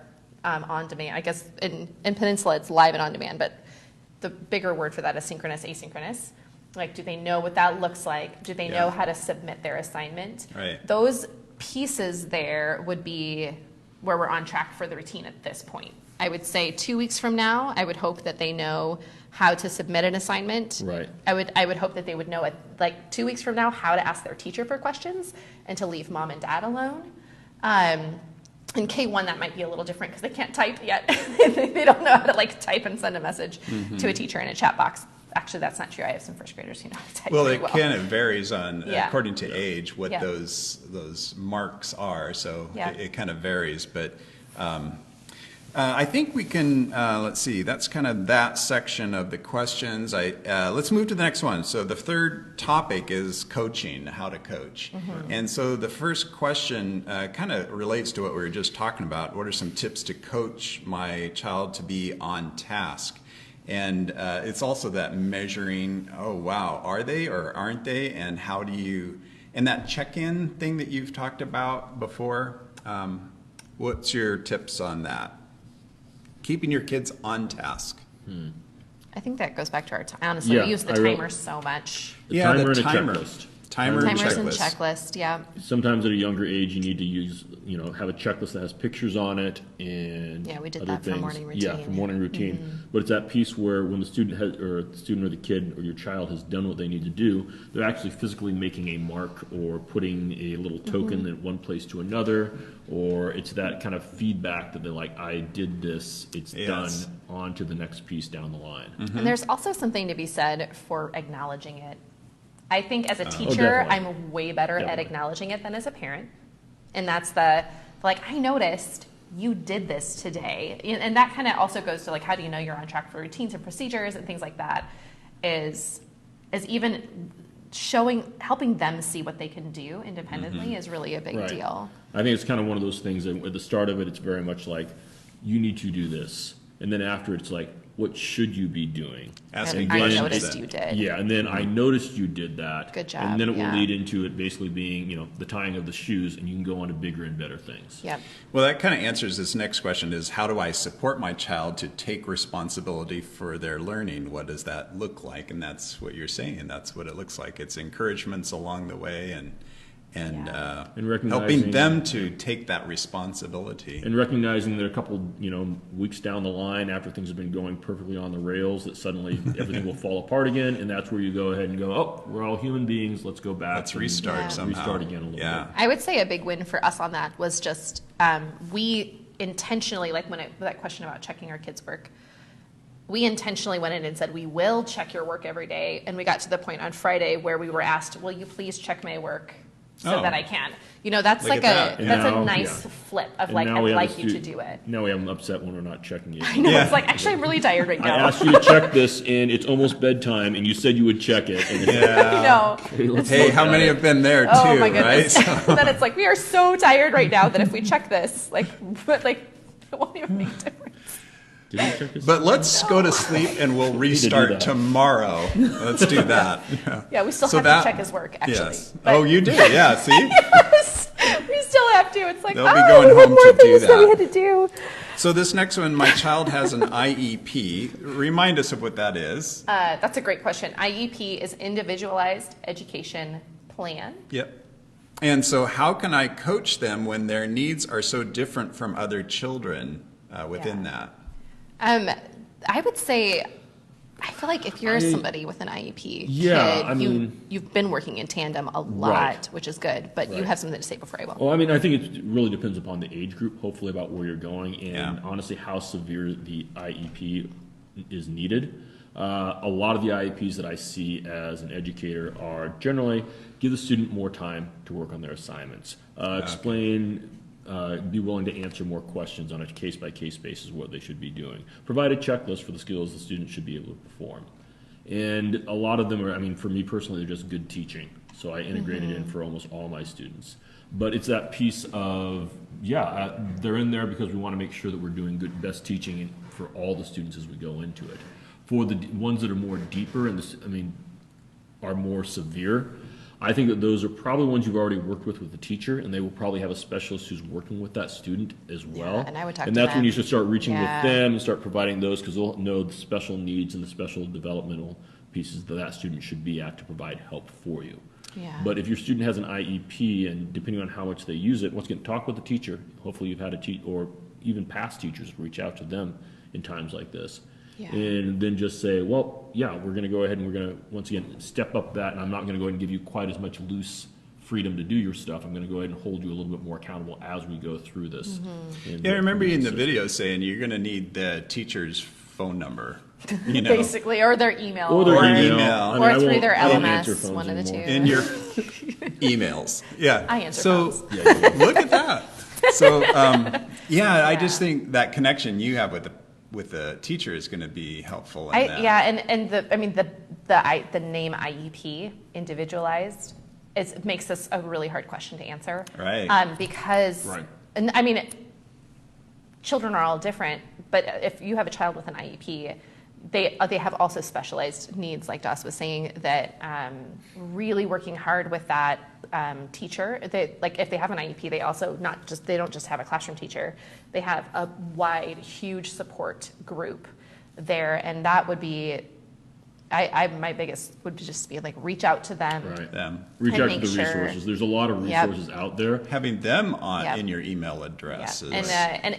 on demand? I guess in Peninsula it's live and on demand, but the bigger word for that is synchronous, asynchronous. Like, do they know what that looks like? Do they know how to submit their assignment? Right. Those pieces there would be where we're on track for the routine at this point. I would say 2 weeks from now, I would hope that they know how to submit an assignment. Right. I would hope that they would know, like 2 weeks from now, how to ask their teacher for questions and to leave mom and dad alone. In K1, that might be a little different because they can't type yet. They don't know how to type and send a message to a teacher in a chat box. Actually, that's not true. I have some first graders who know how to type Well, very it well. kind of varies on Yeah. according to age what Yeah. those marks are. So Yeah. it kind of varies, but I think we can. Let's see. That's kind of that section of the questions. Let's move to the next one. So the third topic is coaching, how to coach. And so the first question kind of relates to what we were just talking about. What are some tips to coach my child to be on task? And it's also that measuring, oh, wow, are they or aren't they? And how do you, and that check-in thing that you've talked about before, what's your tips on that? Keeping your kids on task. I think that goes back to our time. Honestly, we use the timer so much. The timer and a timer. checklist. Timer and Timers and checklist. checklist, yeah. Sometimes at a younger age, you need to use, have a checklist that has pictures on it and Yeah, we did other that for things. morning Yeah, routine. for morning routine. But it's that piece where when the student or the kid or your child has done what they need to do, they're actually physically making a mark or putting a little token in one place to another, or it's that kind of feedback that they're like, I did this, it's done, on to the next piece down the line. And there's also something to be said for acknowledging it. I think as a teacher, definitely. I'm way better at Definitely. acknowledging it than as a parent. And that's I noticed you did this today. And that kind of also goes to how do you know you're on track for routines and procedures and things like that, is even helping them see what they can do independently is really a big Right. deal. I think it's kind of one of those things that at the start of it, it's very much like, you need to do this. And then after, it's like, what should you be doing? Asking And I questions noticed then. you did. Yeah, and then I noticed you did that. Good job, And then it will yeah. lead into it basically being, the tying of the shoes, and you can go on to bigger and better things. Yep. Well, that kind of answers this next question is how do I support my child to take responsibility for their learning? What does that look like? And that's what you're saying. That's what it looks like. It's encouragements along the way and And helping recognizing- them to take that responsibility. And recognizing that a couple, weeks down the line after things have been going perfectly on the rails, that suddenly everything will fall apart again, and that's where you go ahead and go, oh, we're all human beings, let's go back. Let's and restart Yeah. somehow. Restart again a little yeah. bit. I would say a big win for us on that was just we intentionally, that question about checking our kids' work, we intentionally went in and said, we will check your work every day. And we got to the point on Friday where we were asked, will you please check my work so Oh. that I can. You know, that's Look like at that. that's Now, a nice yeah. flip of And like, now I'd we have a like you to student- do it. Now we have them upset when we're not checking it. I know, Yeah. it's like, actually, I'm really tired right I now. asked you to check this, and it's almost bedtime, and you said you would check it. And it's I know. okay, let's Hey, look how at many it. have been there too, Oh my right? goodness. Then it's like, we are so tired right now that if we check this, like, it won't even make a difference. Did you check this? But let's go to sleep and we'll that. restart tomorrow. Let's do that. Yeah, we still So have that- to check his work, actually. Yes. But- Oh, you do? Yeah, see? Yes, we still have to. It's like, They'll be going we have home more to do things that we that. had to do. So this next one, my child has an IEP. Remind us of what that is. That's a great question. IEP is Individualized Education Plan. Yep. And so how can I coach them when their needs are so different from other children within Yeah. that? I would say, I feel like if you're somebody with an IEP Yeah, kid, I mean- you've been working in tandem a lot, Right. which is good, but you Right. have something to say before I will. Well, I mean, I think it really depends upon the age group, hopefully about where you're going, and Yeah. honestly, how severe the IEP is needed. A lot of the IEPs that I see as an educator are generally give the student more time to work on their assignments, explain, be willing to answer more questions on a case-by-case basis what they should be doing, provide a checklist for the skills the student should be able to perform. And a lot of them are, I mean, for me personally, they're just good teaching. So I integrate it in for almost all my students. But it's that piece of, they're in there because we want to make sure that we're doing good, best teaching for all the students as we go into it. For the ones that are more deeper and are more severe, I think that those are probably ones you've already worked with the teacher, and they will probably have a specialist who's working with that student as well. and I would talk and to that's when them. you should start reaching Yeah. with them and start providing those, because they'll know the special needs and the special developmental pieces that student should be at to provide help for you. Yeah. But if your student has an IEP, and depending on how much they use it, once again, talk with the teacher. Hopefully you've had or even past teachers, reach out to them in times like this. Yeah. And then just say, well, yeah, we're going to go ahead and we're going to, once again, step up that, and I'm not going to go ahead and give you quite as much loose freedom to do your stuff. I'm going to go ahead and hold you a little bit more accountable as we go through this. And Yeah, I remember you in the system. video saying you're going to need the teacher's phone number, you know, Basically, or their email. Or their Or email. email. I mean, Or I through won't- their I don't LMS, answer phones one of the anymore. two. in your emails. Yeah. I answer so, phones. look at that. So, I just think that connection you have with the teacher is going to be helpful in that. And the name IEP, individualized, it makes this a really hard question to answer. Right. Because, Right. and I mean, children are all different, but if you have a child with an IEP, they have also specialized needs, like Das was saying, that really working hard with that teacher. Like if they have an IEP, they don't just have a classroom teacher. They have a wide, huge support group there, and that would be. My biggest would just be like reach out to them. Right. Them. Reach And out to make the sure- resources. There's a lot of Yep. resources out there. Having them on Yep. in your email address. Yeah. is-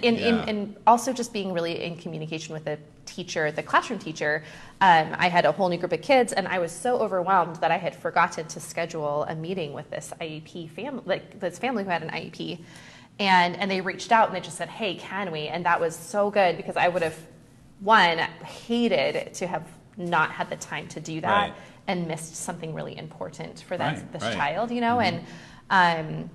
And also just being really in communication with the teacher, the classroom teacher. I had a whole new group of kids, and I was so overwhelmed that I had forgotten to schedule a meeting with this IEP family, like this family who had an IEP, and they reached out and they just said, "Hey, can we?" And that was so good because I would have, one, hated to have not had the time to do that Right. and missed something really important for Right, this right. child, you know, and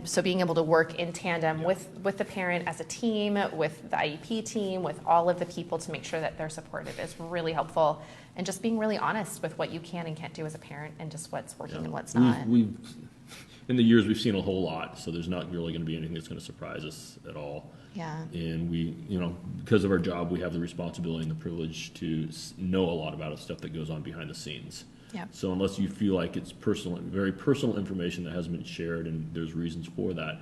so being able to work in tandem with the parent as a team, with the IEP team, with all of the people to make sure that they're supported is really helpful. And just being really honest with what you can and can't do as a parent and just what's working and what's not. We've in the years we've seen a whole lot, so there's not really going to be anything that's going to surprise us at all. Yeah. And we, because of our job, we have the responsibility and the privilege to know a lot about stuff that goes on behind the scenes. Yep. So unless you feel like it's personal, very personal information that hasn't been shared, and there's reasons for that,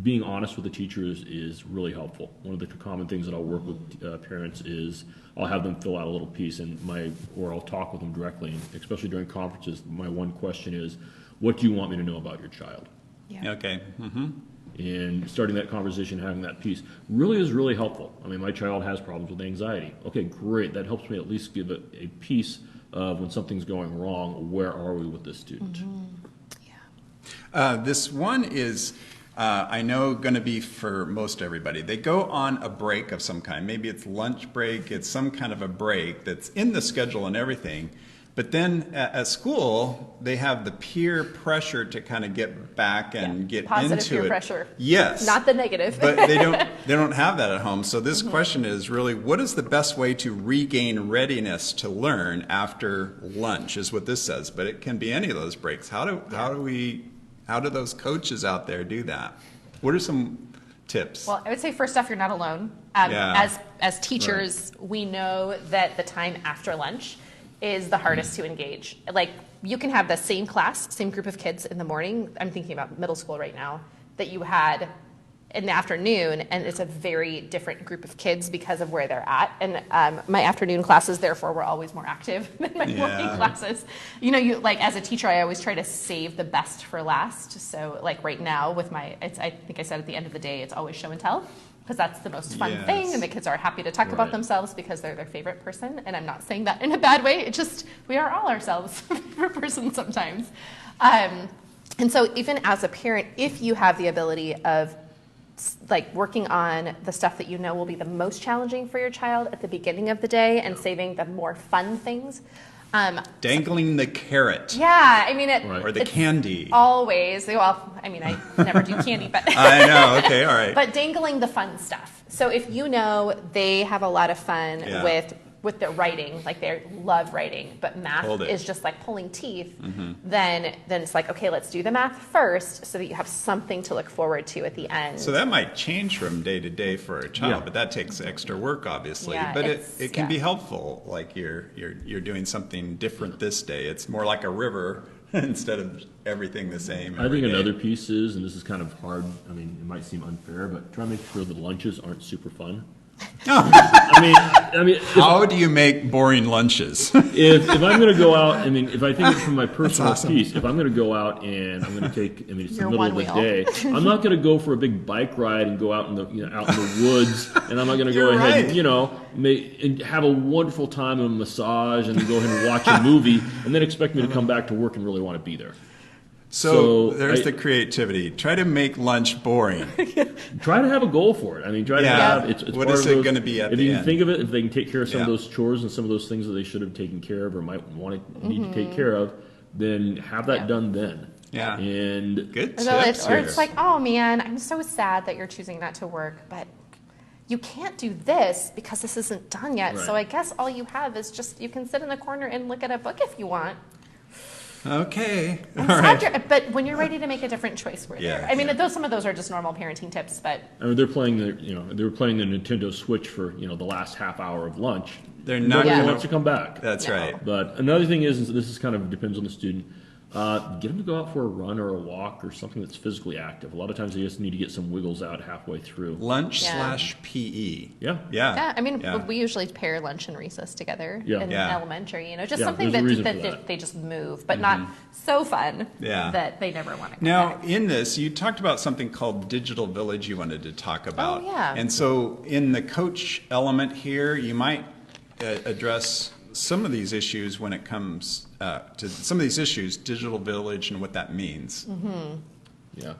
being honest with the teachers is really helpful. One of the common things that I'll work with parents is I'll have them fill out a little piece, or I'll talk with them directly, and especially during conferences. My one question is, what do you want me to know about your child? Yeah. Okay. And starting that conversation, having that piece, really is really helpful. I mean, my child has problems with anxiety. Okay, great. That helps me at least give it a piece of when something's going wrong, where are we with this student? Yeah. This one is, I know, going to be for most everybody. They go on a break of some kind. Maybe it's lunch break. It's some kind of a break that's in the schedule and everything. But then at school, they have the peer pressure to kind of get back and get Positive into peer it. pressure. Yes. Not the negative. But they don't have that at home. So this question is really, what is the best way to regain readiness to learn after lunch, is what this says. But it can be any of those breaks. How do those coaches out there do that? What are some tips? Well, I would say first off, you're not alone. As teachers, we know that the time after lunch is the hardest to engage. Like, you can have the same class, same group of kids in the morning. I'm thinking about middle school right now, that you had in the afternoon, and it's a very different group of kids because of where they're at. And my afternoon classes, therefore, were always more active than my morning classes. You know, like as a teacher, I always try to save the best for last. So like right now with I think I said at the end of the day, it's always show and tell, because that's the most fun thing, and the kids are happy to talk about themselves because they're their favorite person. And I'm not saying that in a bad way. It just, we are all ourselves favorite person sometimes. And so even as a parent, if you have the ability of like working on the stuff that you know will be the most challenging for your child at the beginning of the day and saving the more fun things. Dangling the carrot. Yeah, I mean, Or the candy. Always. Well, I mean, I never do candy, but I know. Okay, all right. but dangling the fun stuff. So if you know they have a lot of fun with their writing, like they love writing, but math is just like pulling teeth, then it's like, okay, let's do the math first so that you have something to look forward to at the end. So that might change from day to day for a child, but that takes extra work, obviously. Yeah, but it can be helpful. Like you're doing something different this day. It's more like a river instead of everything the same. I think another piece is, and this is kind of hard, I mean, it might seem unfair, but try to make sure the lunches aren't super fun. I mean, how do you make boring lunches? if I'm going to go out, I mean, if I think from my personal piece, if I'm going to go out and I'm going to take, I mean, it's the middle of the day, I'm not going to go for a big bike ride and go out in the woods, and I'm not going to go ahead and, and have a wonderful time and a massage and go ahead and watch a movie and then expect me to come back to work and really want to be there. So there's the creativity. Try to make lunch boring. Try to have a goal for it. I mean, try to have it's what is it going to be at the end? If you can think of it, if they can take care of some of those chores and some of those things that they should have taken care of or might need to take care of, then have that done then. Yeah. And good tips. Or it's like, oh man, I'm so sad that you're choosing not to work, but you can't do this because this isn't done yet. Right. So I guess all you have is just, you can sit in the corner and look at a book if you want. Okay. But when you're ready to make a different choice, we're there. I mean, some of those are just normal parenting tips, but I mean, they're playing they were playing the Nintendo Switch for the last half hour of lunch. They're not going to let you come back. That's right. But another thing is this is kind of depends on the student. Get them to go out for a run or a walk or something that's physically active. A lot of times they just need to get some wiggles out halfway through. Lunch/PE. Yeah. I mean, we usually pair lunch and recess together in elementary. Just something that they just move, but not so fun that they never want to come back. In this, you talked about something called Digital Village you wanted to talk about. Oh, yeah. And so in the coach element here, you might address some of these issues when it comes to some of these issues, Digital Village and what that means. Yeah.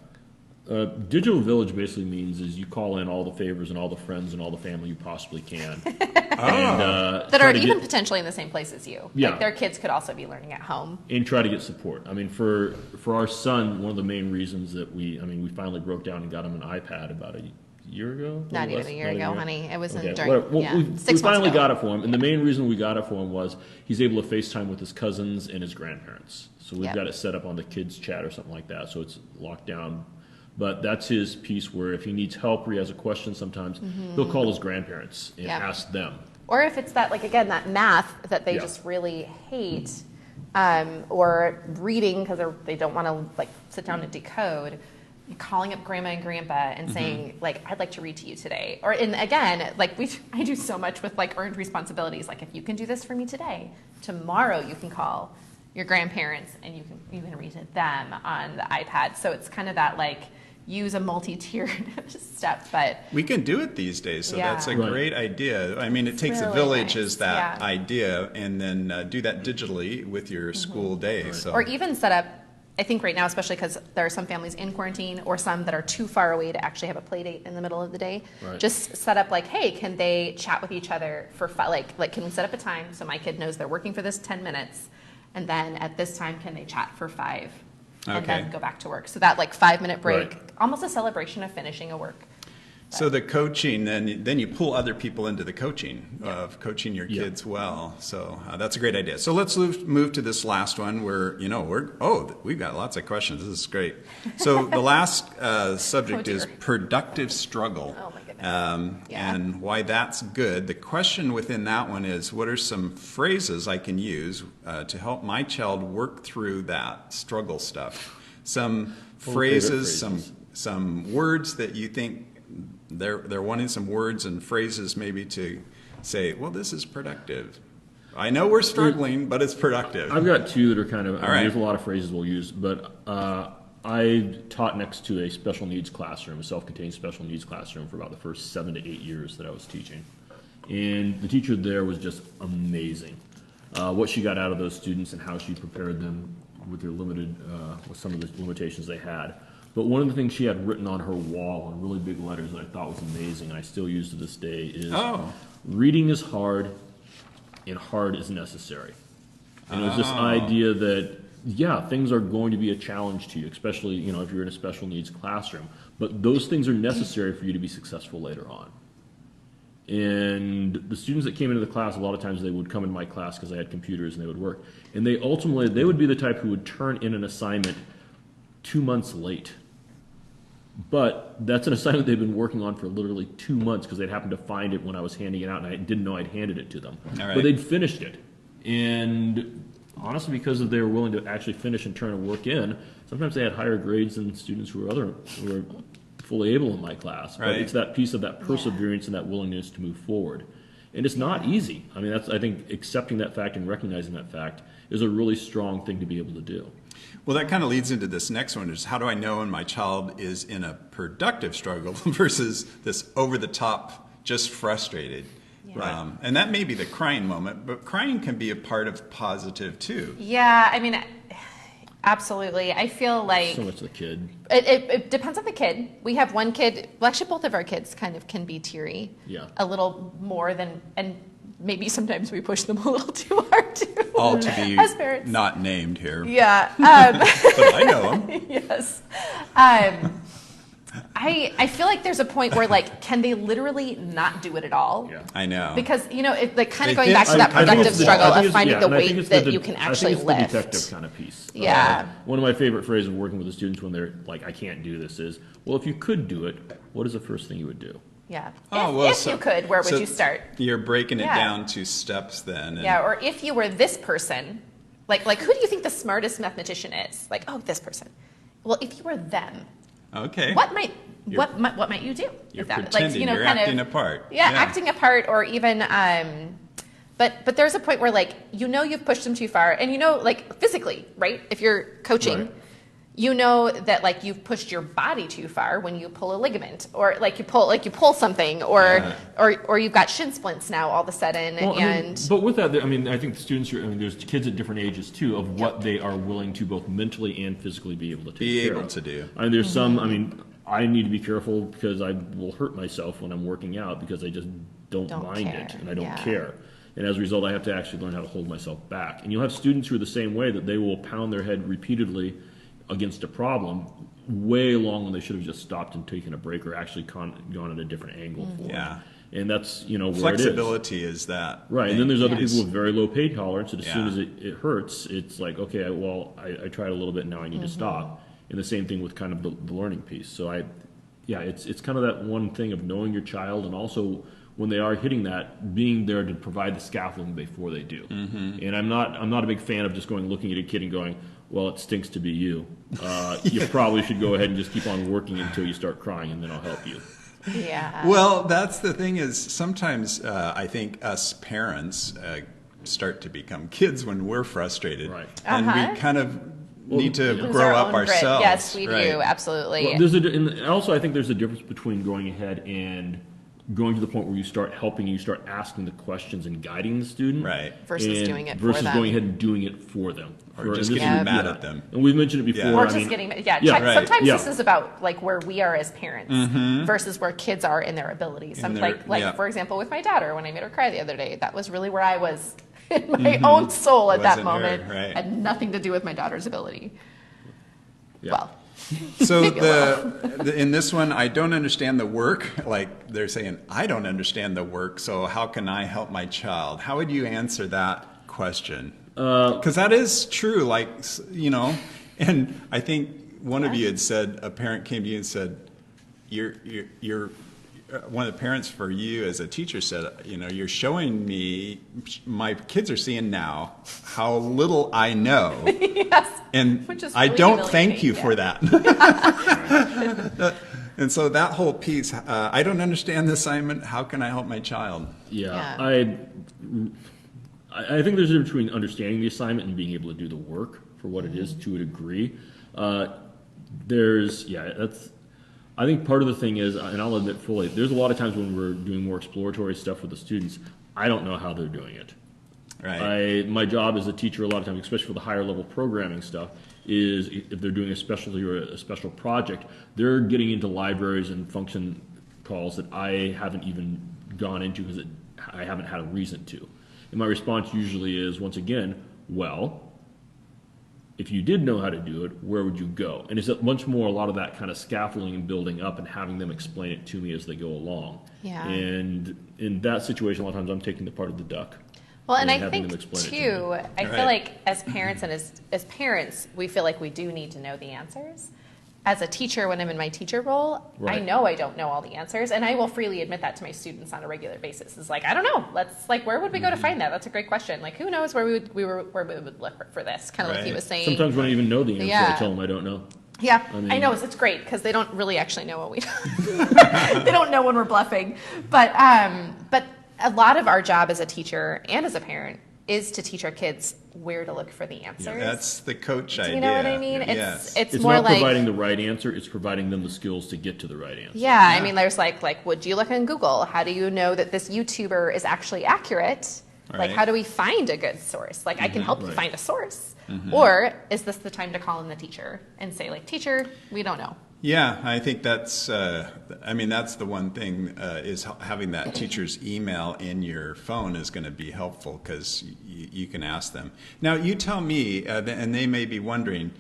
Digital Village basically means is you call in all the favors and all the friends and all the family you possibly can. That are even potentially in the same place as you. Yeah. Like their kids could also be learning at home. And try to get support. I mean, for our son, one of the main reasons that we finally broke down and got him an iPad about a year ago? Not even a year ago, honey. It was we 6 months finally ago. got it for him, and the main reason we got it for him was he's able to FaceTime with his cousins and his grandparents. So we've got it set up on the kids' chat or something like that, so it's locked down. But that's his piece where if he needs help or he has a question sometimes, he'll call his grandparents and ask them. Or if it's that, like, again, that math that they just really hate, or reading because they don't want to, like, sit down and decode, calling up grandma and grandpa and saying, like, I'd like to read to you today. Or, and again, like, I do so much with, like, earned responsibilities. Like, if you can do this for me today, tomorrow you can call your grandparents and you can read to them on the iPad. So it's kind of that, like, use a multi-tiered step, but we can do it these days, so that's a great idea. I mean, it takes a village as that idea, and then do that digitally with your school day. So, or even set up, I think right now, especially because there are some families in quarantine or some that are too far away to actually have a play date in the middle of the day. Just set up like, hey, can they chat with each other for like can we set up a time so my kid knows they're working for this 10 minutes? And then at this time, can they chat for 5? And Okay. then go back to work. So that like 5-minute break, Right. almost a celebration of finishing a work. So the coaching, then you pull other people into the coaching of coaching your Yeah. kids well. So that's a great idea. So let's move to this last one where, we've got lots of questions. This is great. So the last subject is dear. productive struggle. Oh, my goodness. Yeah. And why that's good. The question within that one is, what are some phrases I can use to help my child work through that struggle stuff? Some phrases, some words that you think they're wanting, some words and phrases maybe to say, well, this is productive. I know we're struggling, but it's productive. I've got two that are kind of, All right. there's a lot of phrases we'll use, but I taught next to a special needs classroom, a self-contained special needs classroom for about the first 7 to 8 years that I was teaching. And the teacher there was just amazing. What she got out of those students and how she prepared them with their limited, with some of the limitations they had. But one of the things she had written on her wall in really big letters that I thought was amazing, and I still use to this day, is reading is hard and hard is necessary. And it was this idea that, yeah, things are going to be a challenge to you, especially, if you're in a special needs classroom. But those things are necessary for you to be successful later on. And the students that came into the class, a lot of times they would come in my class because I had computers and they would work. And they would be the type who would turn in an assignment 2 months late. But that's an assignment they've been working on for literally 2 months because they'd happened to find it when I was handing it out and I didn't know I'd handed it to them. All right. But they'd finished it. And honestly, because they were willing to actually finish and turn a work in, sometimes they had higher grades than students who were fully able in my class. But Right. it's that piece of that perseverance and that willingness to move forward. And it's not easy. I mean, I think accepting that fact and recognizing that fact is a really strong thing to be able to do. Well, that kind of leads into this next one, is how do I know when my child is in a productive struggle versus this over-the-top, just frustrated? Yeah. Right. And that may be the crying moment, but crying can be a part of positive too. Yeah, I mean, absolutely. I feel like So much the kid. it depends on the kid. We have one kid, well, actually both of our kids kind of can be teary. Yeah. A little more than, and maybe sometimes we push them a little too hard too. All to be As parents. not named here, Yeah. but I know them. Yes. I feel like there's a point where like, can they literally not do it at all? Yeah. I know. Because, it like kind They of going hit back to that some kind of productive wall. struggle I think of it's- finding yeah, the and I think weight it's that the- you can I think actually it's lift. the detective kind of piece. Yeah. One of my favorite phrases working with the students when they're like, I can't do this is, well, if you could do it, what is the first thing you would do? Yeah. If so- you could, where so would you start? You're breaking it Yeah. down to steps then. And Yeah, or if you were this person, like who do you think the smartest mathematician is? Like, oh, this person. Well, if you were them, Okay. what might you do? You're with that? pretending, you're kind acting a part. Yeah, Yeah. acting a part, or even. But there's a point where you've pushed them too far, and physically, right? If you're coaching. Right. You know that you've pushed your body too far when you pull a ligament, or you pull something, or you've got shin splints now all of a sudden. Well, and but with that, I think the students there's kids at different ages too of what they are willing to both mentally and physically be able to take care of. do. There's some, I need to be careful because I will hurt myself when I'm working out because I just don't mind care. it and I don't Yeah. care. And as a result, I have to actually learn how to hold myself back. And you'll have students who are the same way, that they will pound their head repeatedly against a problem way long when they should have just stopped and taken a break or actually gone at a different angle for Yeah. it. And that's, where it is. Flexibility is that. Right, and thing. then there's other Yes. people with very low pain tolerance, and as soon Yeah. as it hurts, it's like, okay, I tried a little bit, now I need to stop. And the same thing with kind of the learning piece. So it's kind of that one thing of knowing your child, and also when they are hitting that, being there to provide the scaffolding before they do. And I'm not a big fan of just looking at a kid and going, well, it stinks to be you. You probably should go ahead and just keep on working until you start crying, and then I'll help you. yeah. Well, that's the thing is sometimes I think us parents start to become kids when we're frustrated. Right. And we kind of need to Lose grow our up own grit. ourselves. Yes, we Right. do. Absolutely. Well, and also I think there's a difference between going ahead and going to the point where you start helping, you start asking the questions and guiding the student. Right. Versus doing it for versus them. going ahead and doing it for them. Or just and this getting is- mad yeah. at them. And we've mentioned it before. Yeah. Or I just mean, getting, yeah, right. Sometimes Yeah. this is about where we are as parents versus where kids are in their abilities. In their- yeah. For example, with my daughter, when I made her cry the other day, that was really where I was in my own soul at that Wasn't her, moment. right. Had nothing to do with my daughter's ability. Yeah. Well, So Maybe a in this one, I don't understand the work. Like they're saying, I don't understand the work, so how can I help my child? How would you answer that question? Because that is true, like, you know, and I think one of you had said, a parent came to you and said, you're one of the parents for you as a teacher said, you know, you're showing me, my kids are seeing now how little I know. yes. And Which is I really don't thank you humiliating, for that. And so that whole piece, I don't understand the assignment. How can I help my child? Yeah, Yeah. I think there's a difference between understanding the assignment and being able to do the work for what it is to a degree. I think part of the thing is, and I'll admit fully, there's a lot of times when we're doing more exploratory stuff with the students, I don't know how they're doing it. Right. My job as a teacher a lot of times, especially for the higher level programming stuff, is if they're doing a specialty or a special project, they're getting into libraries and function calls that I haven't even gone into because I haven't had a reason to. And my response usually is, once again, well, if you did know how to do it, where would you go? And it's much more a lot of that kind of scaffolding and building up and having them explain it to me as they go along. Yeah. And in that situation, a lot of times I'm taking the part of the duck. Well, and I having them think explain it to too, me. I feel Right. like as parents and as parents, we feel like we do need to know the answers. As a teacher, when I'm in my teacher role, I Right. know I don't know all the answers, and I will freely admit that to my students on a regular basis. It's like, I don't know. Where would we go to find that? That's a great question. Like, who knows where we would look for this? Kind of like he Right. was saying. Sometimes when I even know the answer, I Yeah. tell them I don't know. Yeah, I mean- I know it's great because they don't really actually know what we. They don't know when we're bluffing, but a lot of our job as a teacher and as a parent is to teach our kids where to look for the answers. That's the coach idea. Do you know what I mean? Yes. It's It's more not like providing the right answer, it's providing them the skills to get to the right answer. yeah. I mean, there's like would you look on Google? How do you know that this YouTuber is actually accurate? Like, Right. how do we find a good source? Like, I can help you Right. find a source. Or is this the time to call in the teacher and say, like, teacher, we don't know. Yeah, I think that's, that's the one thing, is having that teacher's email in your phone is going to be helpful because you can ask them. Now, you tell me, and they may be wondering,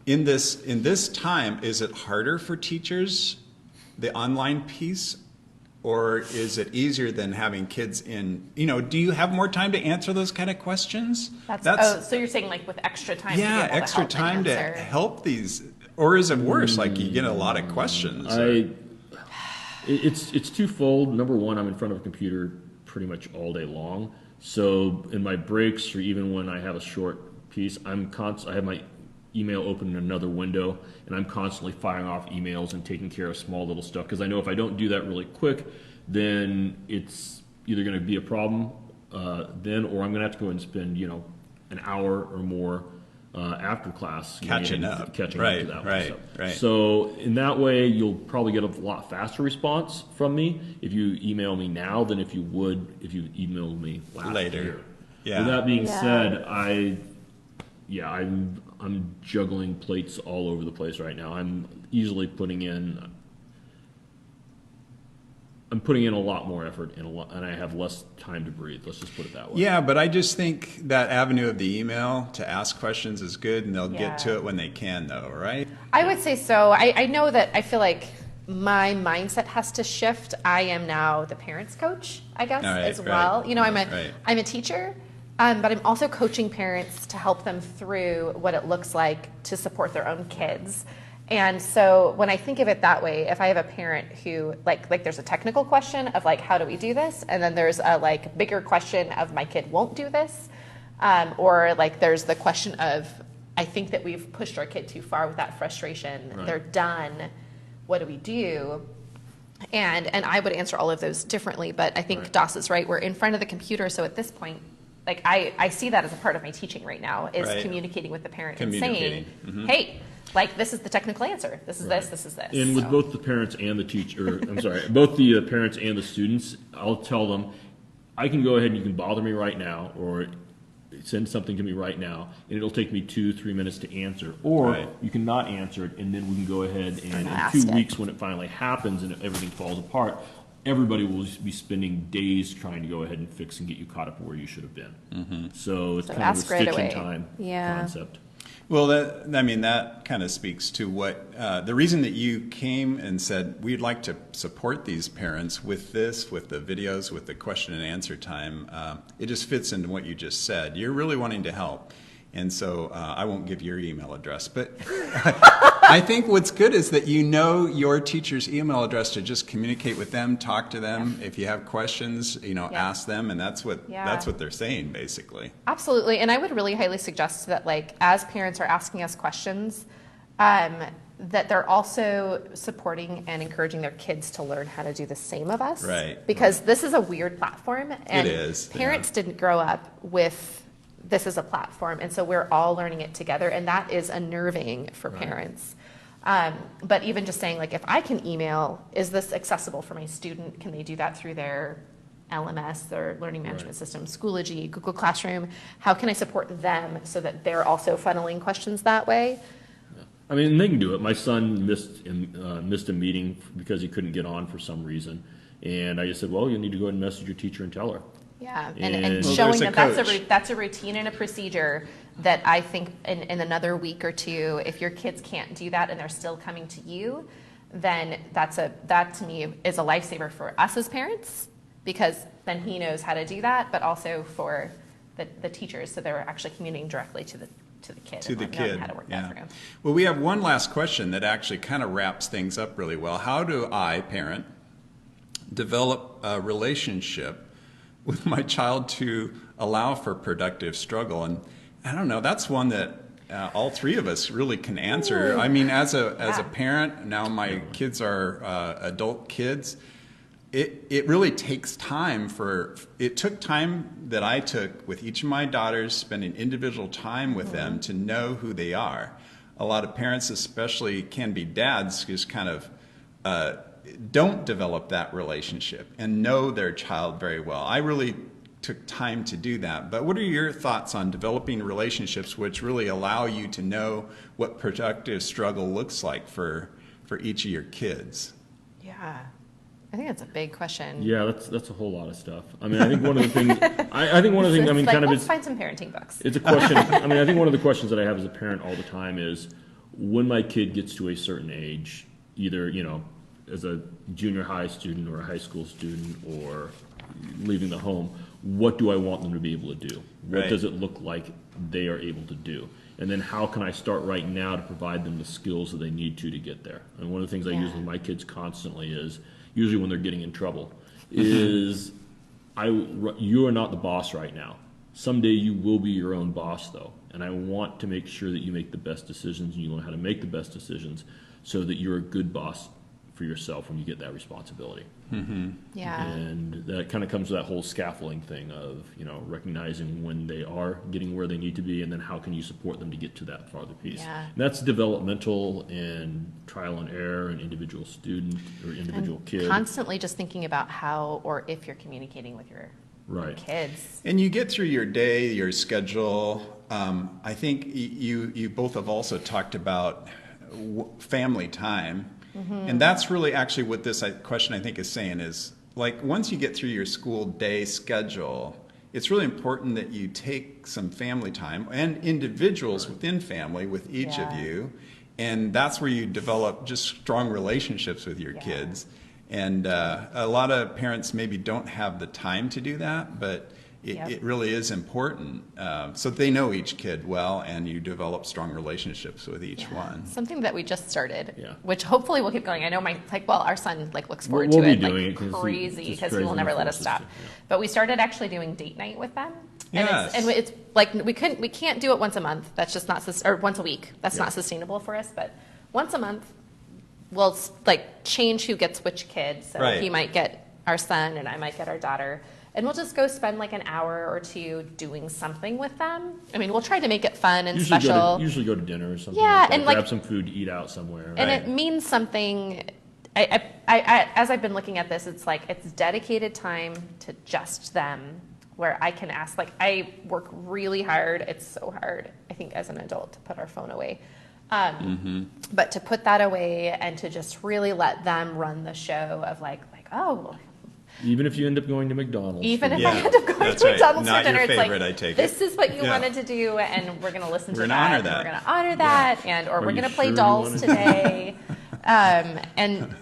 in this time, is it harder for teachers, the online piece, or is it easier than having kids in, do you have more time to answer those kind of questions? So you're saying like with extra time? Yeah, to be able extra to help time them to answer. help these, or is it worse? Like you get a lot of questions. It's twofold. Number one, I'm in front of a computer pretty much all day long. So in my breaks or even when I have a short piece, I have my email open in another window, and I'm constantly firing off emails and taking care of small little stuff because I know if I don't do that really quick, then it's either going to be a problem then, or I'm going to have to go and spend an hour or more after class Catching up. to Right, that right, stuff. right. So in that way, you'll probably get a lot faster response from me if you email me now than if you emailed me last Later. year. Yeah. With that being Yeah. said, I'm juggling plates all over the place right now. I'm putting in a lot more effort and I have less time to breathe. Let's just put it that way. Yeah, but I just think that avenue of the email to ask questions is good, and they'll get to Yeah. it when they can, though, right? I would say so. I know that I feel like my mindset has to shift. I am now the parents coach, I guess, All right, as well. right. I'm Right. a teacher, but I'm also coaching parents to help them through what it looks like to support their own kids. And so when I think of it that way, if I have a parent who like there's a technical question of like, how do we do this? And then there's a like bigger question of my kid won't do this. Or like there's the question of, I think that we've pushed our kid too far with that frustration. Right. They're done. What do we do? And I would answer all of those differently, but I think Right. Doss is right. We're in front of the computer, so at this point, like I see that as a part of my teaching right now is Right. communicating with the parent and saying, Communicating. Mm-hmm. hey, like this is the technical answer. This is this. This is this. And with So- both the parents and the teacher, both the parents and the students, I'll tell them, I can go ahead and you can bother me right now, or send something to me right now, and it'll take me 2-3 minutes to answer. Or Right. you can not answer it, and then we can go ahead and in ask 2 it. weeks when it finally happens and everything falls apart, everybody will be spending days trying to go ahead and fix and get you caught up where you should have been. So it's So kind of a ask right stitch in away. time Yeah. concept. Well, that kind of speaks to what the reason that you came and said we'd like to support these parents with this, with the videos, with the question and answer time. It just fits into what you just said. You're really wanting to help. And so I won't give your email address, but I think what's good is that you know your teacher's email address to just communicate with them, talk to them. If you have questions, ask them, and that's what they're saying basically. Absolutely, and I would really highly suggest that, like, as parents are asking us questions, that they're also supporting and encouraging their kids to learn how to do the same of us. Right. Because this is a weird platform, and It is, parents didn't grow up with this as a platform, and so we're all learning it together, and that is unnerving for parents. But even just saying, like, if I can email, is this accessible for my student? Can they do that through their LMS, their learning management system, Schoology, Google Classroom? How can I support them so that they're also funneling questions that way? I mean, they can do it. My son missed a meeting because he couldn't get on for some reason. And I just said, well, you need to go ahead and message your teacher and tell her. Yeah, And- and Well, showing there's a that coach. that's a routine and a procedure that I think in another week or two, if your kids can't do that and they're still coming to you, then that to me is a lifesaver for us as parents, because then he knows how to do that, but also for the teachers, so they're actually communicating directly to the kid To and the knowing kid, how to work yeah. that through. Well, we have one last question that actually kind of wraps things up really well. How do I, parent, develop a relationship with my child to allow for productive struggle? And I don't know, that's one that all three of us really can answer. I mean, as a parent, now my kids are adult kids. It really takes time it took time that I took with each of my daughters, spending individual time with them to know who they are. A lot of parents, especially can be dads, just kind of don't develop that relationship and know their child very well. I really took time to do that. But what are your thoughts on developing relationships which really allow you to know what productive struggle looks like for each of your kids? Yeah, I think that's a big question. Yeah, that's a whole lot of stuff. I mean, I think one of the things, I think one of the things, I mean, It's like, kind of let's is, find some parenting books. it's a question. I mean, I think one of the questions that I have as a parent all the time is, when my kid gets to a certain age, either, as a junior high student or a high school student or leaving the home, what do I want them to be able to do? What Right. does it look like they are able to do? And then how can I start right now to provide them the skills that they need to get there? And one of the things I use with my kids constantly is, usually when they're getting in trouble, is you are not the boss right now. Someday you will be your own boss, though. And I want to make sure that you make the best decisions and you learn how to make the best decisions so that you're a good boss for yourself when you get that responsibility. Yeah. And that kind of comes to that whole scaffolding thing of, recognizing when they are getting where they need to be, and then how can you support them to get to that farther piece. Yeah. And that's developmental and trial and error and individual student or individual kid. Constantly just thinking about how or if you're communicating with your Right. kids. And you get through your day, your schedule. I think you both have also talked about family time. And that's really actually what this question I think is saying is, like, once you get through your school day schedule, it's really important that you take some family time and individuals within family with each of you. And that's where you develop just strong relationships with your kids. And a lot of parents maybe don't have the time to do that, but it really is important. So they know each kid well, and you develop strong relationships with each one. Something that we just started, Yeah. which hopefully will keep going. I know our son looks forward We'll to be it doing like it 'cause crazy, it's because he will crazy never let enough us for us stop. to- yeah. But we started actually doing date night with them. And Yes. it's like we can't do it once a month. That's just not or once a week. That's Yeah. not sustainable for us. But once a month, we'll change who gets which kid. So Right. he might get our son, and I might get our daughter. And we'll just go spend like an hour or two doing something with them. I mean, we'll try to make it fun and special. Usually go to dinner or something. Yeah, like that. and grab like- some food to eat out somewhere. And Right. it means something. I, as I've been looking at this, it's like it's dedicated time to just them, where I can ask. Like, I work really hard. It's so hard, I think, as an adult to put our phone away. But to put that away and to just really let them run the show of like, oh, Even if you end up going to McDonald's. Even if Yeah, I end up going that's to right. McDonald's Not for dinner, your it's favorite, like, I take this it. is what you Yeah. wanted to do, and we're going to listen to We're that. gonna honor and that. We're going to honor that, and or Are we're you going to play sure you dolls wanna- today. And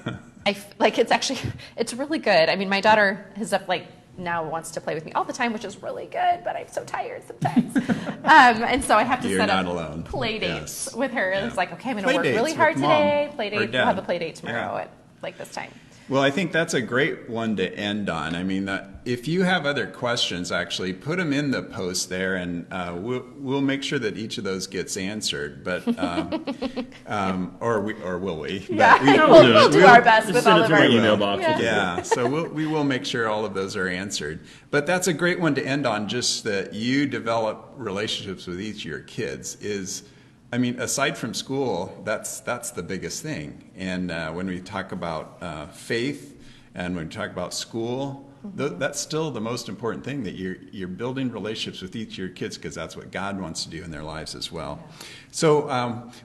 like it's actually it's really good. I mean, my daughter has like now wants to play with me all the time, which is really good. But I'm so tired sometimes, and so I have to You're set not up alone. play dates Yes. with her. Yeah. It's like, okay, I'm going Play to work dates really with hard mom today. Play or date. We'll dad. have a play date tomorrow Yeah. at like this time. Well, I think that's a great one to end on. I mean, if you have other questions, actually, put them in the post there, and we'll make sure that each of those gets answered. But or will we? Yeah, But we- we'll do our best Just with send all it of to our my email box. Yeah. Yeah, so we will make sure all of those are answered. But that's a great one to end on, just that you develop relationships with each of your kids is, I mean, aside from school, that's the biggest thing. And when we talk about faith and when we talk about school, that's still the most important thing, that you're building relationships with each of your kids, because that's what God wants to do in their lives as well. So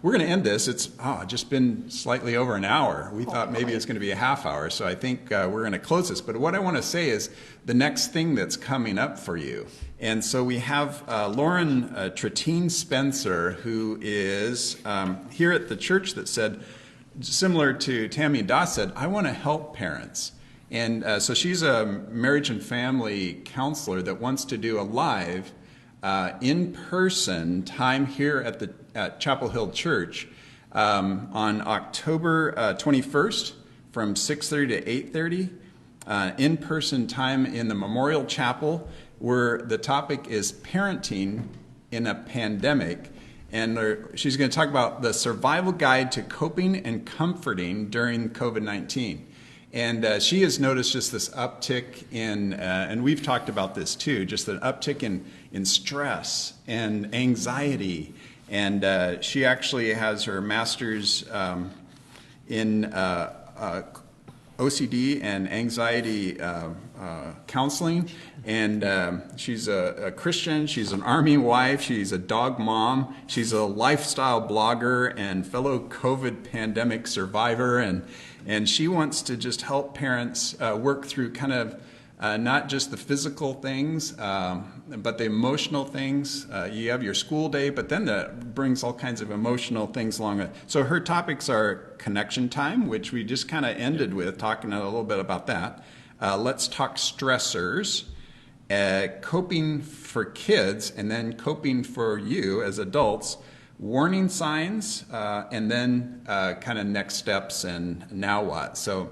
we're going to end this. It's just been slightly over an hour. We thought maybe it's going to be a half hour, so I think we're going to close this. But what I want to say is the next thing that's coming up for you. And so we have Lauren Tratine Spencer, who is here at the church, that said, similar to Tammy and Doss said, I want to help parents. And so she's a marriage and family counselor that wants to do a live in-person time here at Chapel Hill Church on October 21st from 6:30 to 8:30, in-person time in the Memorial Chapel, where the topic is parenting in a pandemic. And she's going to talk about the survival guide to coping and comforting during COVID-19. And she has noticed just this uptick in, and we've talked about this too, just an uptick in stress and anxiety. And she actually has her master's in OCD and anxiety counseling. And she's a Christian, she's an Army wife, she's a dog mom, she's a lifestyle blogger and fellow COVID pandemic survivor. And she wants to just help parents work through kind of not just the physical things, but the emotional things. You have your school day, but then that brings all kinds of emotional things along. So her topics are connection time, which we just kind of ended with, talking a little bit about that. Let's talk stressors, coping for kids, and then coping for you as adults, warning signs, and then kind of next steps and now what. So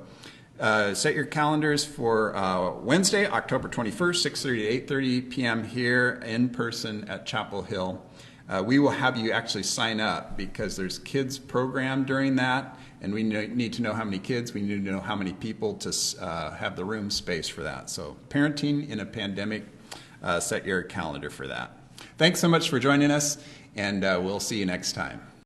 set your calendars for Wednesday, October 21st, 6:30 to 8:30 p.m. here in person at Chapel Hill. We will have you actually sign up, because there's kids program during that, and we need to know how many kids, we need to know how many people to have the room space for that. So parenting in a pandemic, set your calendar for that. Thanks so much for joining us, and we'll see you next time.